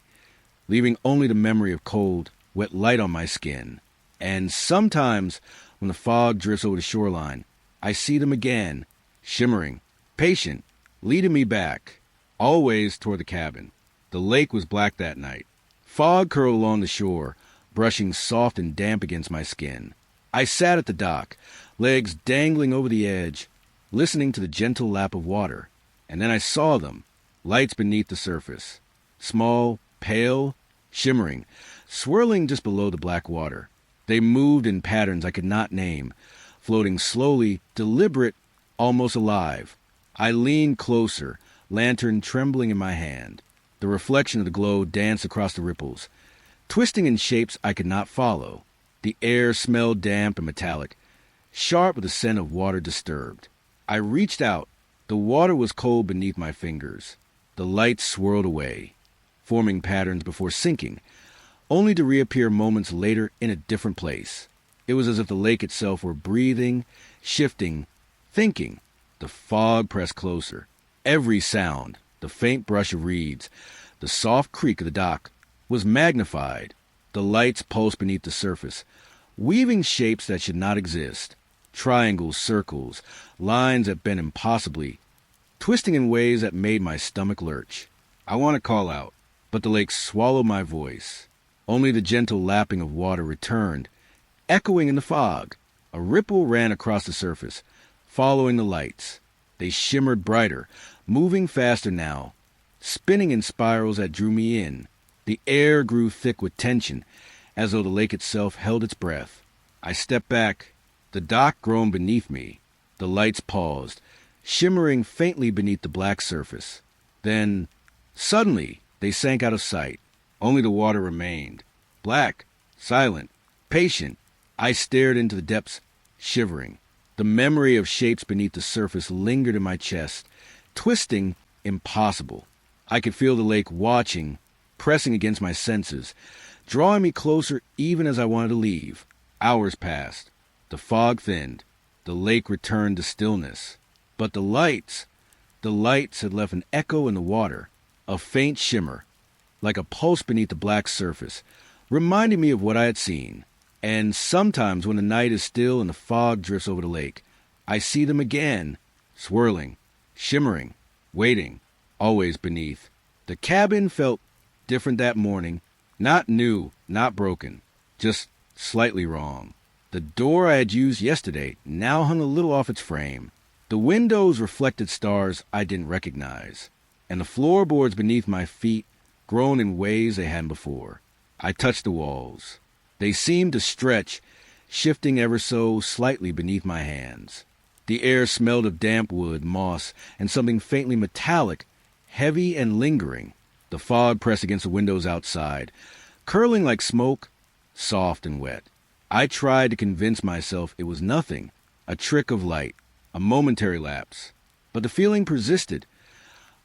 leaving only the memory of cold, wet light on my skin. And sometimes, when the fog drifts over the shoreline, I see them again, shimmering, patient, leading me back, always toward the cabin. The lake was black that night. Fog curled along the shore, brushing soft and damp against my skin. I sat at the dock, legs dangling over the edge, listening to the gentle lap of water. And then I saw them, lights beneath the surface, small, pale, shimmering, swirling just below the black water. They moved in patterns I could not name, floating slowly, deliberate, almost alive. I leaned closer, lantern trembling in my hand. The reflection of the glow danced across the ripples, twisting in shapes I could not follow. The air smelled damp and metallic, sharp with the scent of water disturbed. I reached out. The water was cold beneath my fingers. The lights swirled away, forming patterns before sinking, only to reappear moments later in a different place. It was as if the lake itself were breathing, shifting, thinking. The fog pressed closer. Every sound, the faint brush of reeds, the soft creak of the dock, was magnified. The lights pulsed beneath the surface, weaving shapes that should not exist. Triangles, circles, lines that bent impossibly, twisting in ways that made my stomach lurch. I want to call out, but the lake swallowed my voice. Only the gentle lapping of water returned, echoing in the fog. A ripple ran across the surface, following the lights. They shimmered brighter, moving faster now, spinning in spirals that drew me in. The air grew thick with tension, as though the lake itself held its breath. I stepped back. The dock groaned beneath me. The lights paused, shimmering faintly beneath the black surface. Then, suddenly, they sank out of sight. Only the water remained, black, silent, patient. I stared into the depths, shivering. The memory of shapes beneath the surface lingered in my chest, twisting, impossible. I could feel the lake watching, pressing against my senses, drawing me closer even as I wanted to leave. Hours passed. The fog thinned. The lake returned to stillness. But the lights had left an echo in the water, a faint shimmer, like a pulse beneath the black surface, reminding me of what I had seen. And sometimes when the night is still and the fog drifts over the lake, I see them again, swirling, shimmering, waiting, always beneath. The cabin felt different that morning, not new, not broken, just slightly wrong. The door I had used yesterday now hung a little off its frame. The windows reflected stars I didn't recognize, and the floorboards beneath my feet groaned in ways they hadn't before. I touched the walls. They seemed to stretch, shifting ever so slightly beneath my hands. The air smelled of damp wood, moss, and something faintly metallic, heavy and lingering. The fog pressed against the windows outside, curling like smoke, soft and wet. I tried to convince myself it was nothing, a trick of light, a momentary lapse. But the feeling persisted,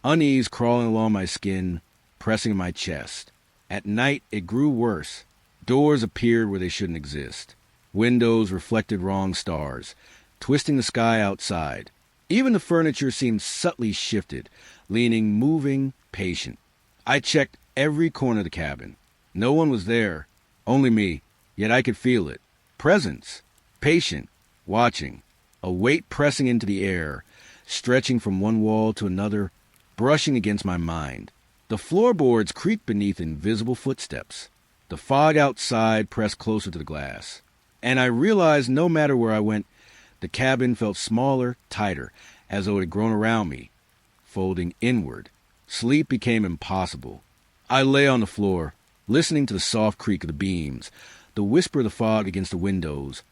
unease crawling along my skin, pressing my chest. At night, it grew worse. Doors appeared where they shouldn't exist. Windows reflected wrong stars, twisting the sky outside. Even the furniture seemed subtly shifted, leaning, moving, patient. I checked every corner of the cabin. No one was there, only me, yet I could feel it. Presence, patient, watching, a weight pressing into the air, stretching from one wall to another, brushing against my mind. The floorboards creaked beneath invisible footsteps. The fog outside pressed closer to the glass. And I realized no matter where I went, the cabin felt smaller, tighter, as though it had grown around me, folding inward. Sleep became impossible. I lay on the floor, listening to the soft creak of the beams, the whisper of the fog against the windows,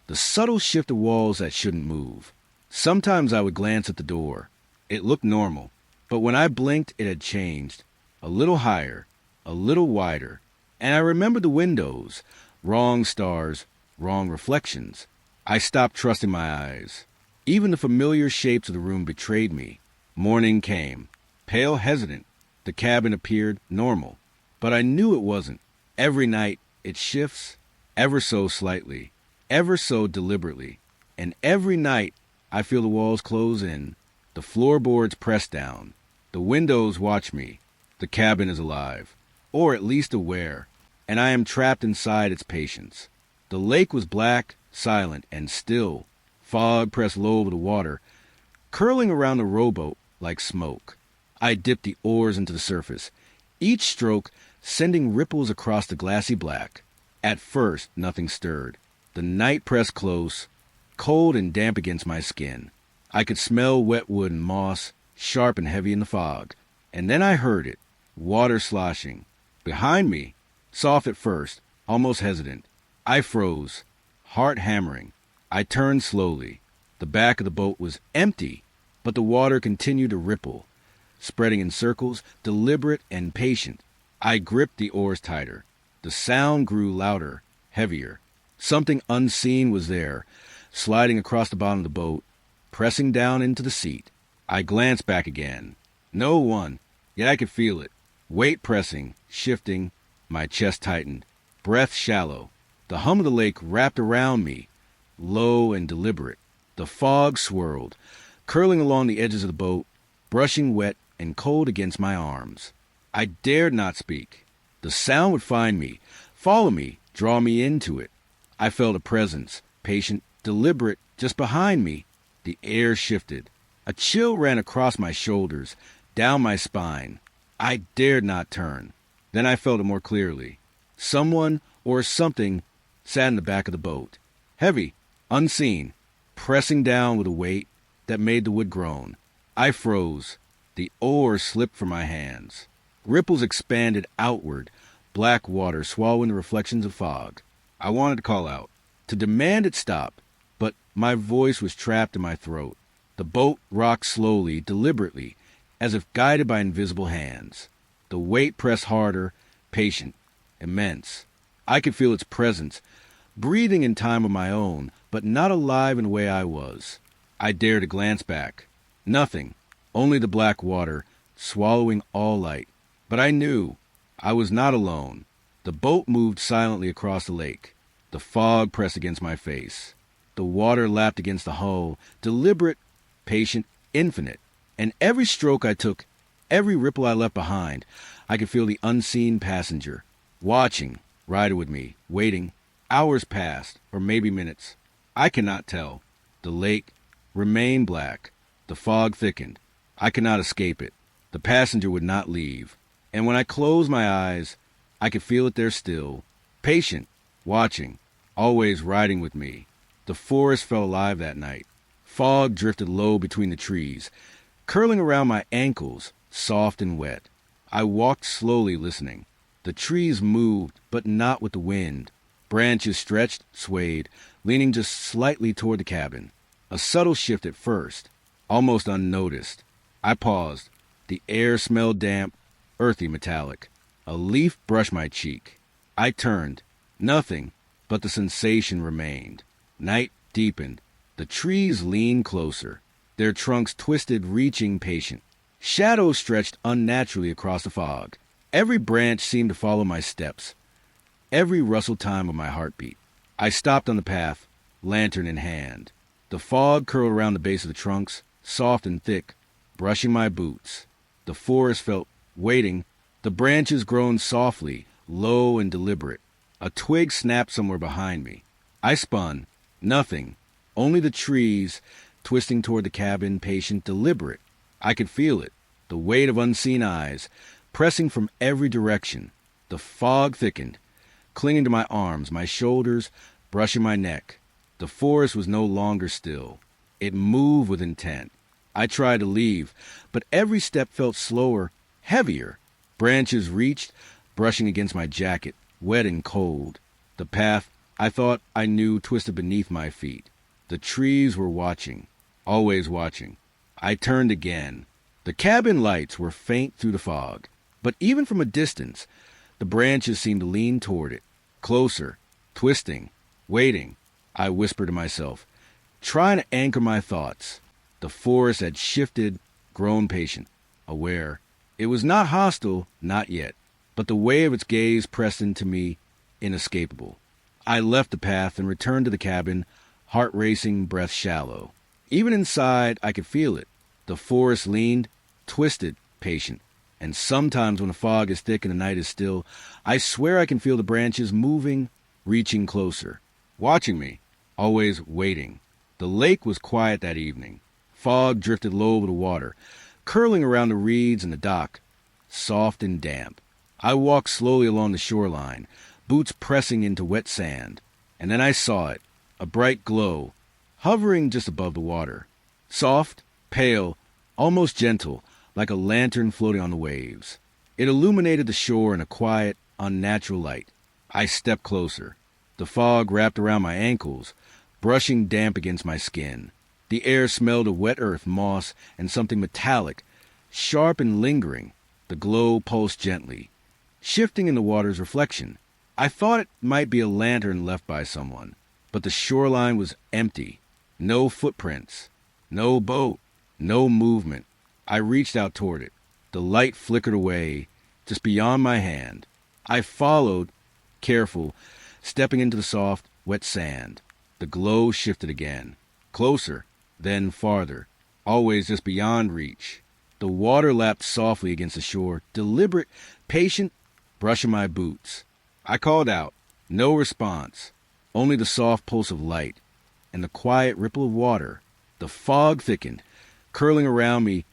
the subtle shift of walls that shouldn't move. Sometimes I would glance at the door. It looked normal, but when I blinked, it had changed. A little higher, a little wider. And I remembered the windows, wrong stars, wrong reflections. I stopped trusting my eyes. Even the familiar shapes of the room betrayed me. Morning came, pale, hesitant. The cabin appeared normal, but I knew it wasn't. Every night, it shifts, ever so slightly, ever so deliberately. And every night, I feel the walls close in, the floorboards press down. The windows watch me. The cabin is alive, or at least aware, and I am trapped inside its patience. The lake was black, silent, and still. Fog pressed low over the water, curling around the rowboat like smoke. I dipped the oars into the surface, each stroke sending ripples across the glassy black. At first, nothing stirred. The night pressed close, cold and damp against my skin. I could smell wet wood and moss, sharp and heavy in the fog. And then I heard it, water sloshing. Behind me, soft at first, almost hesitant. I froze, heart hammering. I turned slowly. The back of the boat was empty, but the water continued to ripple, spreading in circles, deliberate and patient. I gripped the oars tighter. The sound grew louder, heavier. Something unseen was there, sliding across the bottom of the boat, pressing down into the seat. I glanced back again. No one, yet I could feel it. Weight pressing, shifting, my chest tightened, breath shallow. The hum of the lake wrapped around me, low and deliberate. The fog swirled, curling along the edges of the boat, brushing wet and cold against my arms. I dared not speak. The sound would find me, follow me, draw me into it. I felt a presence, patient, deliberate, just behind me. The air shifted. A chill ran across my shoulders, down my spine. I dared not turn. Then I felt it more clearly. Someone or something sat in the back of the boat, heavy, unseen, pressing down with a weight that made the wood groan. I froze. The oar slipped from my hands. Ripples expanded outward, black water swallowing the reflections of fog. I wanted to call out, to demand it stop, but my voice was trapped in my throat. The boat rocked slowly, deliberately, as if guided by invisible hands. The weight pressed harder, patient, immense. I could feel its presence, breathing in time of my own, but not alive in the way I was. I dared to glance back. Nothing, only the black water, swallowing all light. But I knew I was not alone. The boat moved silently across the lake. The fog pressed against my face. The water lapped against the hull, deliberate, patient, infinite. And every stroke I took, every ripple I left behind, I could feel the unseen passenger, watching, riding with me, waiting. Hours passed, or maybe minutes. I cannot tell. The lake remained black. The fog thickened. I could not escape it. The passenger would not leave. And when I closed my eyes, I could feel it there still, patient, watching, always riding with me. The forest felt alive that night. Fog drifted low between the trees, curling around my ankles, soft and wet. I walked slowly, listening. The trees moved, but not with the wind. Branches stretched, swayed, leaning just slightly toward the cabin. A subtle shift at first, almost unnoticed. I paused. The air smelled damp, earthy, metallic. A leaf brushed my cheek. I turned. Nothing, but the sensation remained. Night deepened. The trees leaned closer, their trunks twisted, reaching patient. Shadows stretched unnaturally across the fog. Every branch seemed to follow my steps, every rustle time of my heartbeat. I stopped on the path, lantern in hand. The fog curled around the base of the trunks, soft and thick, brushing my boots. The forest felt waiting. The branches groaned softly, low and deliberate. A twig snapped somewhere behind me. I spun. Nothing. Only the trees, twisting toward the cabin, patient, deliberate. I could feel it. The weight of unseen eyes, pressing from every direction. The fog thickened, clinging to my arms, my shoulders, brushing my neck. The forest was no longer still. It moved with intent. I tried to leave, but every step felt slower, heavier. Branches reached, brushing against my jacket, wet and cold. The path I thought I knew twisted beneath my feet. The trees were watching, always watching. I turned again. The cabin lights were faint through the fog, but even from a distance, the branches seemed to lean toward it, closer, twisting, waiting. I whispered to myself, trying to anchor my thoughts. The forest had shifted, grown patient, aware. It was not hostile, not yet, but the way of its gaze pressed into me, inescapable. I left the path and returned to the cabin, heart racing, breath shallow. Even inside, I could feel it. The forest leaned, twisted, patient. And sometimes when the fog is thick and the night is still, I swear I can feel the branches moving, reaching closer, watching me, always waiting. The lake was quiet that evening. Fog drifted low over the water, curling around the reeds and the dock, soft and damp. I walked slowly along the shoreline, boots pressing into wet sand, and then I saw it, a bright glow, hovering just above the water. Soft, pale, almost gentle, like a lantern floating on the waves. It illuminated the shore in a quiet, unnatural light. I stepped closer. The fog wrapped around my ankles, brushing damp against my skin. The air smelled of wet earth, moss, and something metallic, sharp and lingering. The glow pulsed gently, shifting in the water's reflection. I thought it might be a lantern left by someone, but the shoreline was empty. No footprints, no boat, no movement. I reached out toward it. The light flickered away, just beyond my hand. I followed, careful, stepping into the soft, wet sand. The glow shifted again, closer, then farther, always just beyond reach. The water lapped softly against the shore, deliberate, patient, brushing my boots. I called out. No response, only the soft pulse of light and the quiet ripple of water. The fog thickened, curling around me,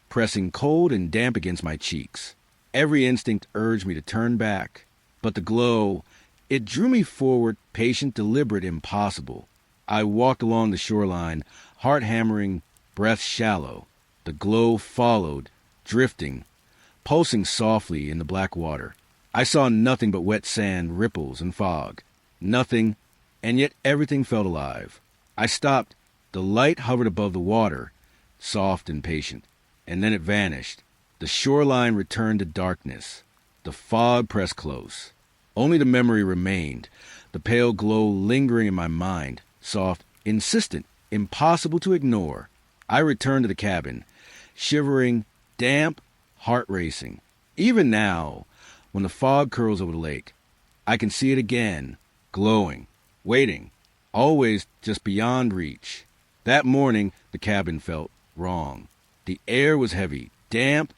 pressing cold and damp against my cheeks. Every instinct urged me to turn back, but the glow, it drew me forward, patient, deliberate, impossible. I walked along the shoreline, heart hammering, breath shallow. The glow followed, drifting, pulsing softly in the black water. I saw nothing but wet sand, ripples, and fog. Nothing, and yet everything felt alive. I stopped. The light hovered above the water, soft and patient, and then it vanished. The shoreline returned to darkness. The fog pressed close. Only the memory remained, the pale glow lingering in my mind, soft, insistent, impossible to ignore. I returned to the cabin, shivering, damp, heart racing. Even now, when the fog curls over the lake, I can see it again, glowing, waiting, always just beyond reach. That morning, the cabin felt wrong. The air was heavy, damp,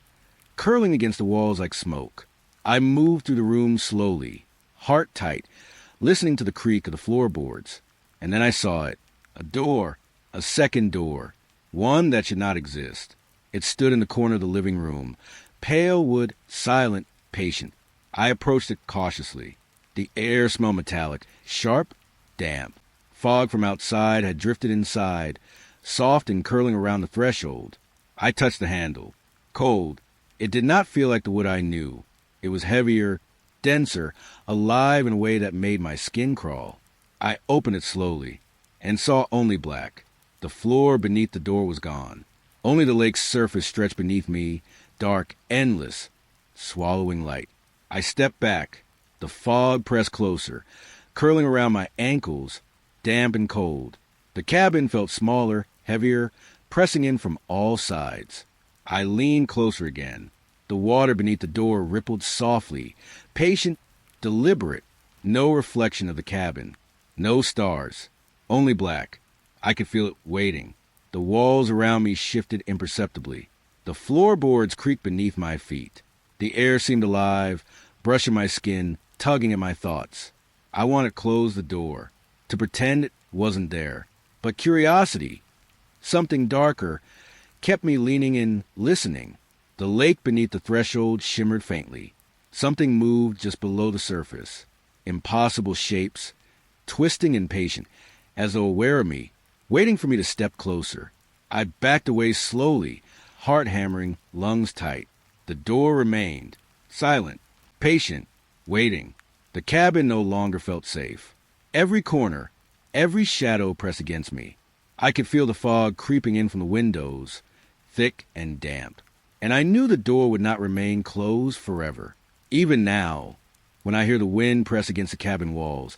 curling against the walls like smoke. I moved through the room slowly, heart tight, listening to the creak of the floorboards. And then I saw it. A door. A second door. One that should not exist. It stood in the corner of the living room. Pale wood, silent, patient. I approached it cautiously. The air smelled metallic, sharp, damp. Fog from outside had drifted inside, soft and curling around the threshold. I touched the handle. Cold. It did not feel like the wood I knew. It was heavier, denser, alive in a way that made my skin crawl. I opened it slowly and saw only black. The floor beneath the door was gone. Only the lake's surface stretched beneath me, dark, endless, swallowing light. I stepped back. The fog pressed closer, curling around my ankles, damp and cold. The cabin felt smaller, heavier, pressing in from all sides. I leaned closer again. The water beneath the door rippled softly, patient, deliberate. No reflection of the cabin. No stars. Only black. I could feel it waiting. The walls around me shifted imperceptibly. The floorboards creaked beneath my feet. The air seemed alive, brushing my skin, tugging at my thoughts. I wanted to close the door, to pretend it wasn't there. But curiosity, something darker, kept me leaning in, listening. The lake beneath the threshold shimmered faintly. Something moved just below the surface. Impossible shapes, twisting and patient, as though aware of me, waiting for me to step closer. I backed away slowly, heart hammering, lungs tight. The door remained, silent, patient, waiting. The cabin no longer felt safe. Every corner, every shadow pressed against me. I could feel the fog creeping in from the windows, thick and damp. And I knew the door would not remain closed forever. Even now, when I hear the wind press against the cabin walls,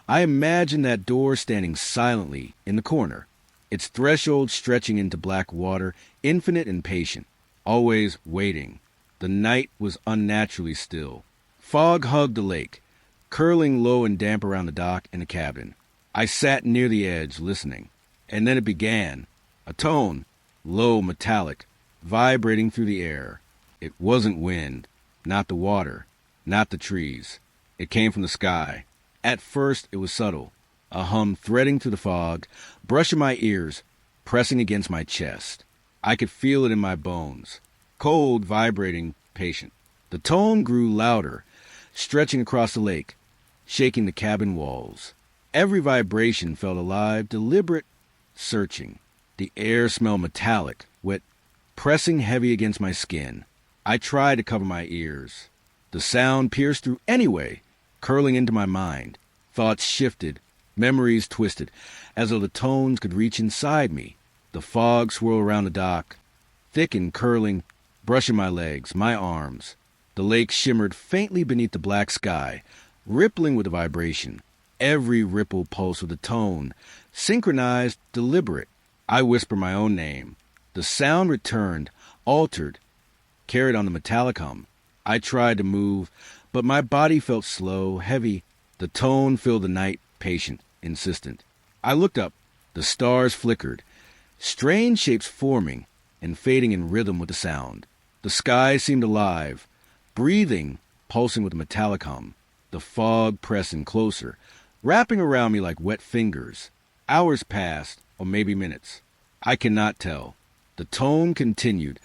I imagine that door standing silently in the corner, its threshold stretching into black water, infinite and patient, always waiting. The night was unnaturally still. Fog hugged the lake, curling low and damp around the dock and the cabin. I sat near the edge, listening. And then it began. A tone, low, metallic, vibrating through the air. It wasn't wind, not the water, not the trees. It came from the sky. At first it was subtle, a hum threading through the fog, brushing my ears, pressing against my chest. I could feel it in my bones, cold, vibrating, patient. The tone grew louder, stretching across the lake, shaking the cabin walls. Every vibration felt alive, deliberate, searching. The air smelled metallic, wet, pressing heavy against my skin. I tried to cover my ears. The sound pierced through anyway, curling into my mind. Thoughts shifted, memories twisted, as though the tones could reach inside me. The fog swirled around the dock, thick and curling, brushing my legs, my arms. The lake shimmered faintly beneath the black sky, rippling with the vibration. Every ripple pulsed with a tone, synchronized, deliberate. I whispered my own name. The sound returned, altered, carried on the metallic hum. I tried to move, but my body felt slow, heavy. The tone filled the night, patient, insistent. I looked up. The stars flickered, strange shapes forming and fading in rhythm with the sound. The sky seemed alive, breathing, pulsing with a metallic hum. The fog pressed in closer, wrapping around me like wet fingers. Hours passed, or maybe minutes. I cannot tell. The tone continued,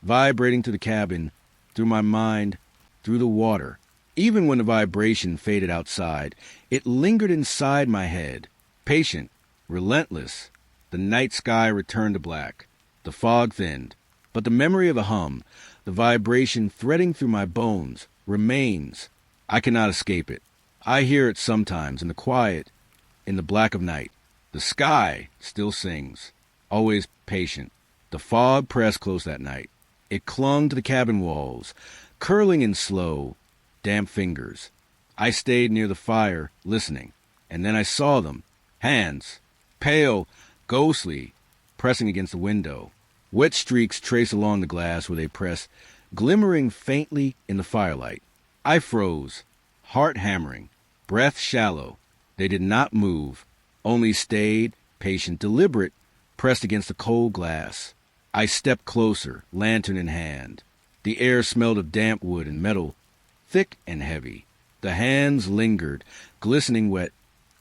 vibrating through the cabin, through my mind, through the water. Even when the vibration faded outside, it lingered inside my head, patient, relentless. The night sky returned to black. The fog thinned. But the memory of the hum, the vibration threading through my bones, remains. I cannot escape it. I hear it sometimes in the quiet, in the black of night. The sky still sings, always patient. The fog pressed close that night. It clung to the cabin walls, curling in slow, damp fingers. I stayed near the fire, listening, and then I saw them, hands, pale, ghostly, pressing against the window. Wet streaks traced along the glass where they pressed, glimmering faintly in the firelight. I froze, heart hammering, breath shallow. They did not move, only stayed, patient, deliberate, pressed against the cold glass. I stepped closer, lantern in hand. The air smelled of damp wood and metal, thick and heavy. The hands lingered, glistening wet,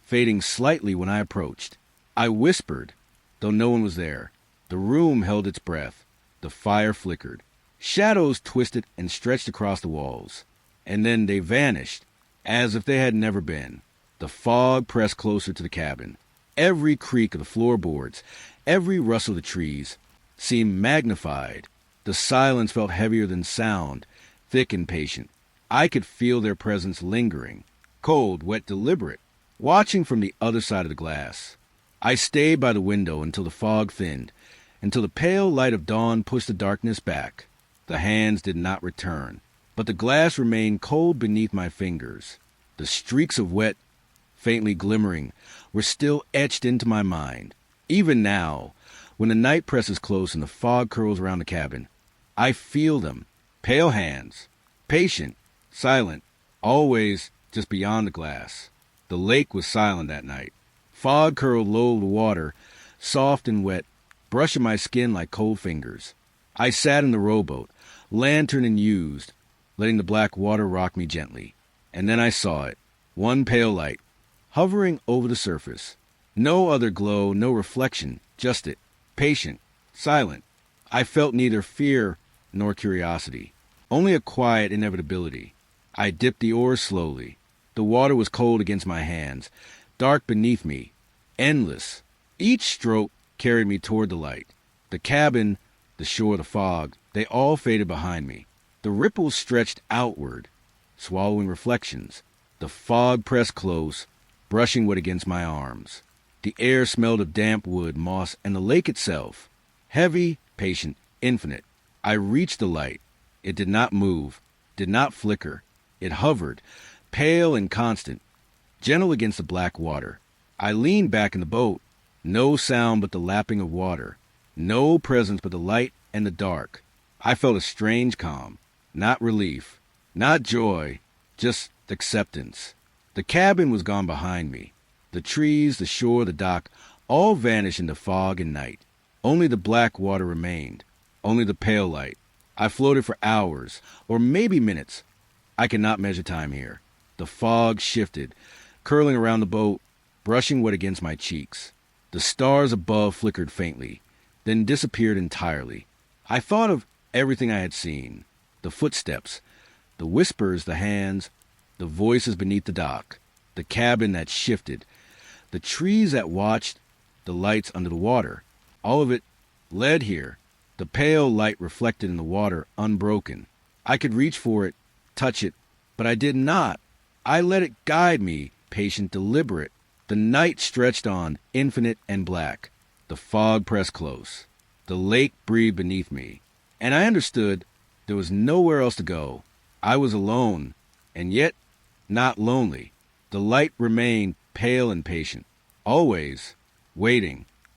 fading slightly when I approached. I whispered, though no one was there. The room held its breath. The fire flickered. Shadows twisted and stretched across the walls. And then they vanished, as if they had never been. The fog pressed closer to the cabin. Every creak of the floorboards, every rustle of the trees, seemed magnified. The silence felt heavier than sound, thick and patient. I could feel their presence lingering, cold, wet, deliberate, watching from the other side of the glass. I stayed by the window until the fog thinned, until the pale light of dawn pushed the darkness back. The hands did not return, but the glass remained cold beneath my fingers. The streaks of wet, faintly glimmering, were still etched into my mind. Even now, when the night presses close and the fog curls around the cabin, I feel them, Pale hands. Patient. Silent. Always just beyond the glass. The lake was silent that night. Fog curled low the water, soft and wet, brushing my skin like cold fingers. I sat in the rowboat, lantern in used, letting the black water rock me gently. And then I saw it. One pale light, hovering over the surface. No other glow, no reflection, just it. Patient, silent. I felt neither fear nor curiosity, only a quiet inevitability. I dipped the oars slowly. The water was cold against my hands, dark beneath me, endless. Each stroke carried me toward the light. The cabin, the shore, the fog, they all faded behind me. The ripples stretched outward, swallowing reflections. The fog pressed close, brushing wet against my arms. The air smelled of damp wood, moss, and the lake itself. Heavy, patient, infinite. I reached the light. It did not move, did not flicker. It hovered, pale and constant, gentle against the black water. I leaned back in the boat. No sound but the lapping of water. No presence but the light and the dark. I felt a strange calm. Not relief, not joy, just acceptance. The cabin was gone behind me. The trees, the shore, the dock, all vanished into fog and night. Only the black water remained. Only the pale light. I floated for hours, or maybe minutes. I cannot measure time here. The fog shifted, curling around the boat, brushing wet against my cheeks. The stars above flickered faintly, then disappeared entirely. I thought of everything I had seen. The footsteps, the whispers, the hands, the voices beneath the dock, the cabin that shifted, the trees that watched, the lights under the water. All of it led here, the pale light reflected in the water, unbroken. I could reach for it, touch it, but I did not. I let it guide me, patient, deliberate. The night stretched on, infinite and black. The fog pressed close. The lake breathed beneath me. And I understood there was nowhere else to go. I was alone, and yet not lonely. The light remained pale and patient, always waiting.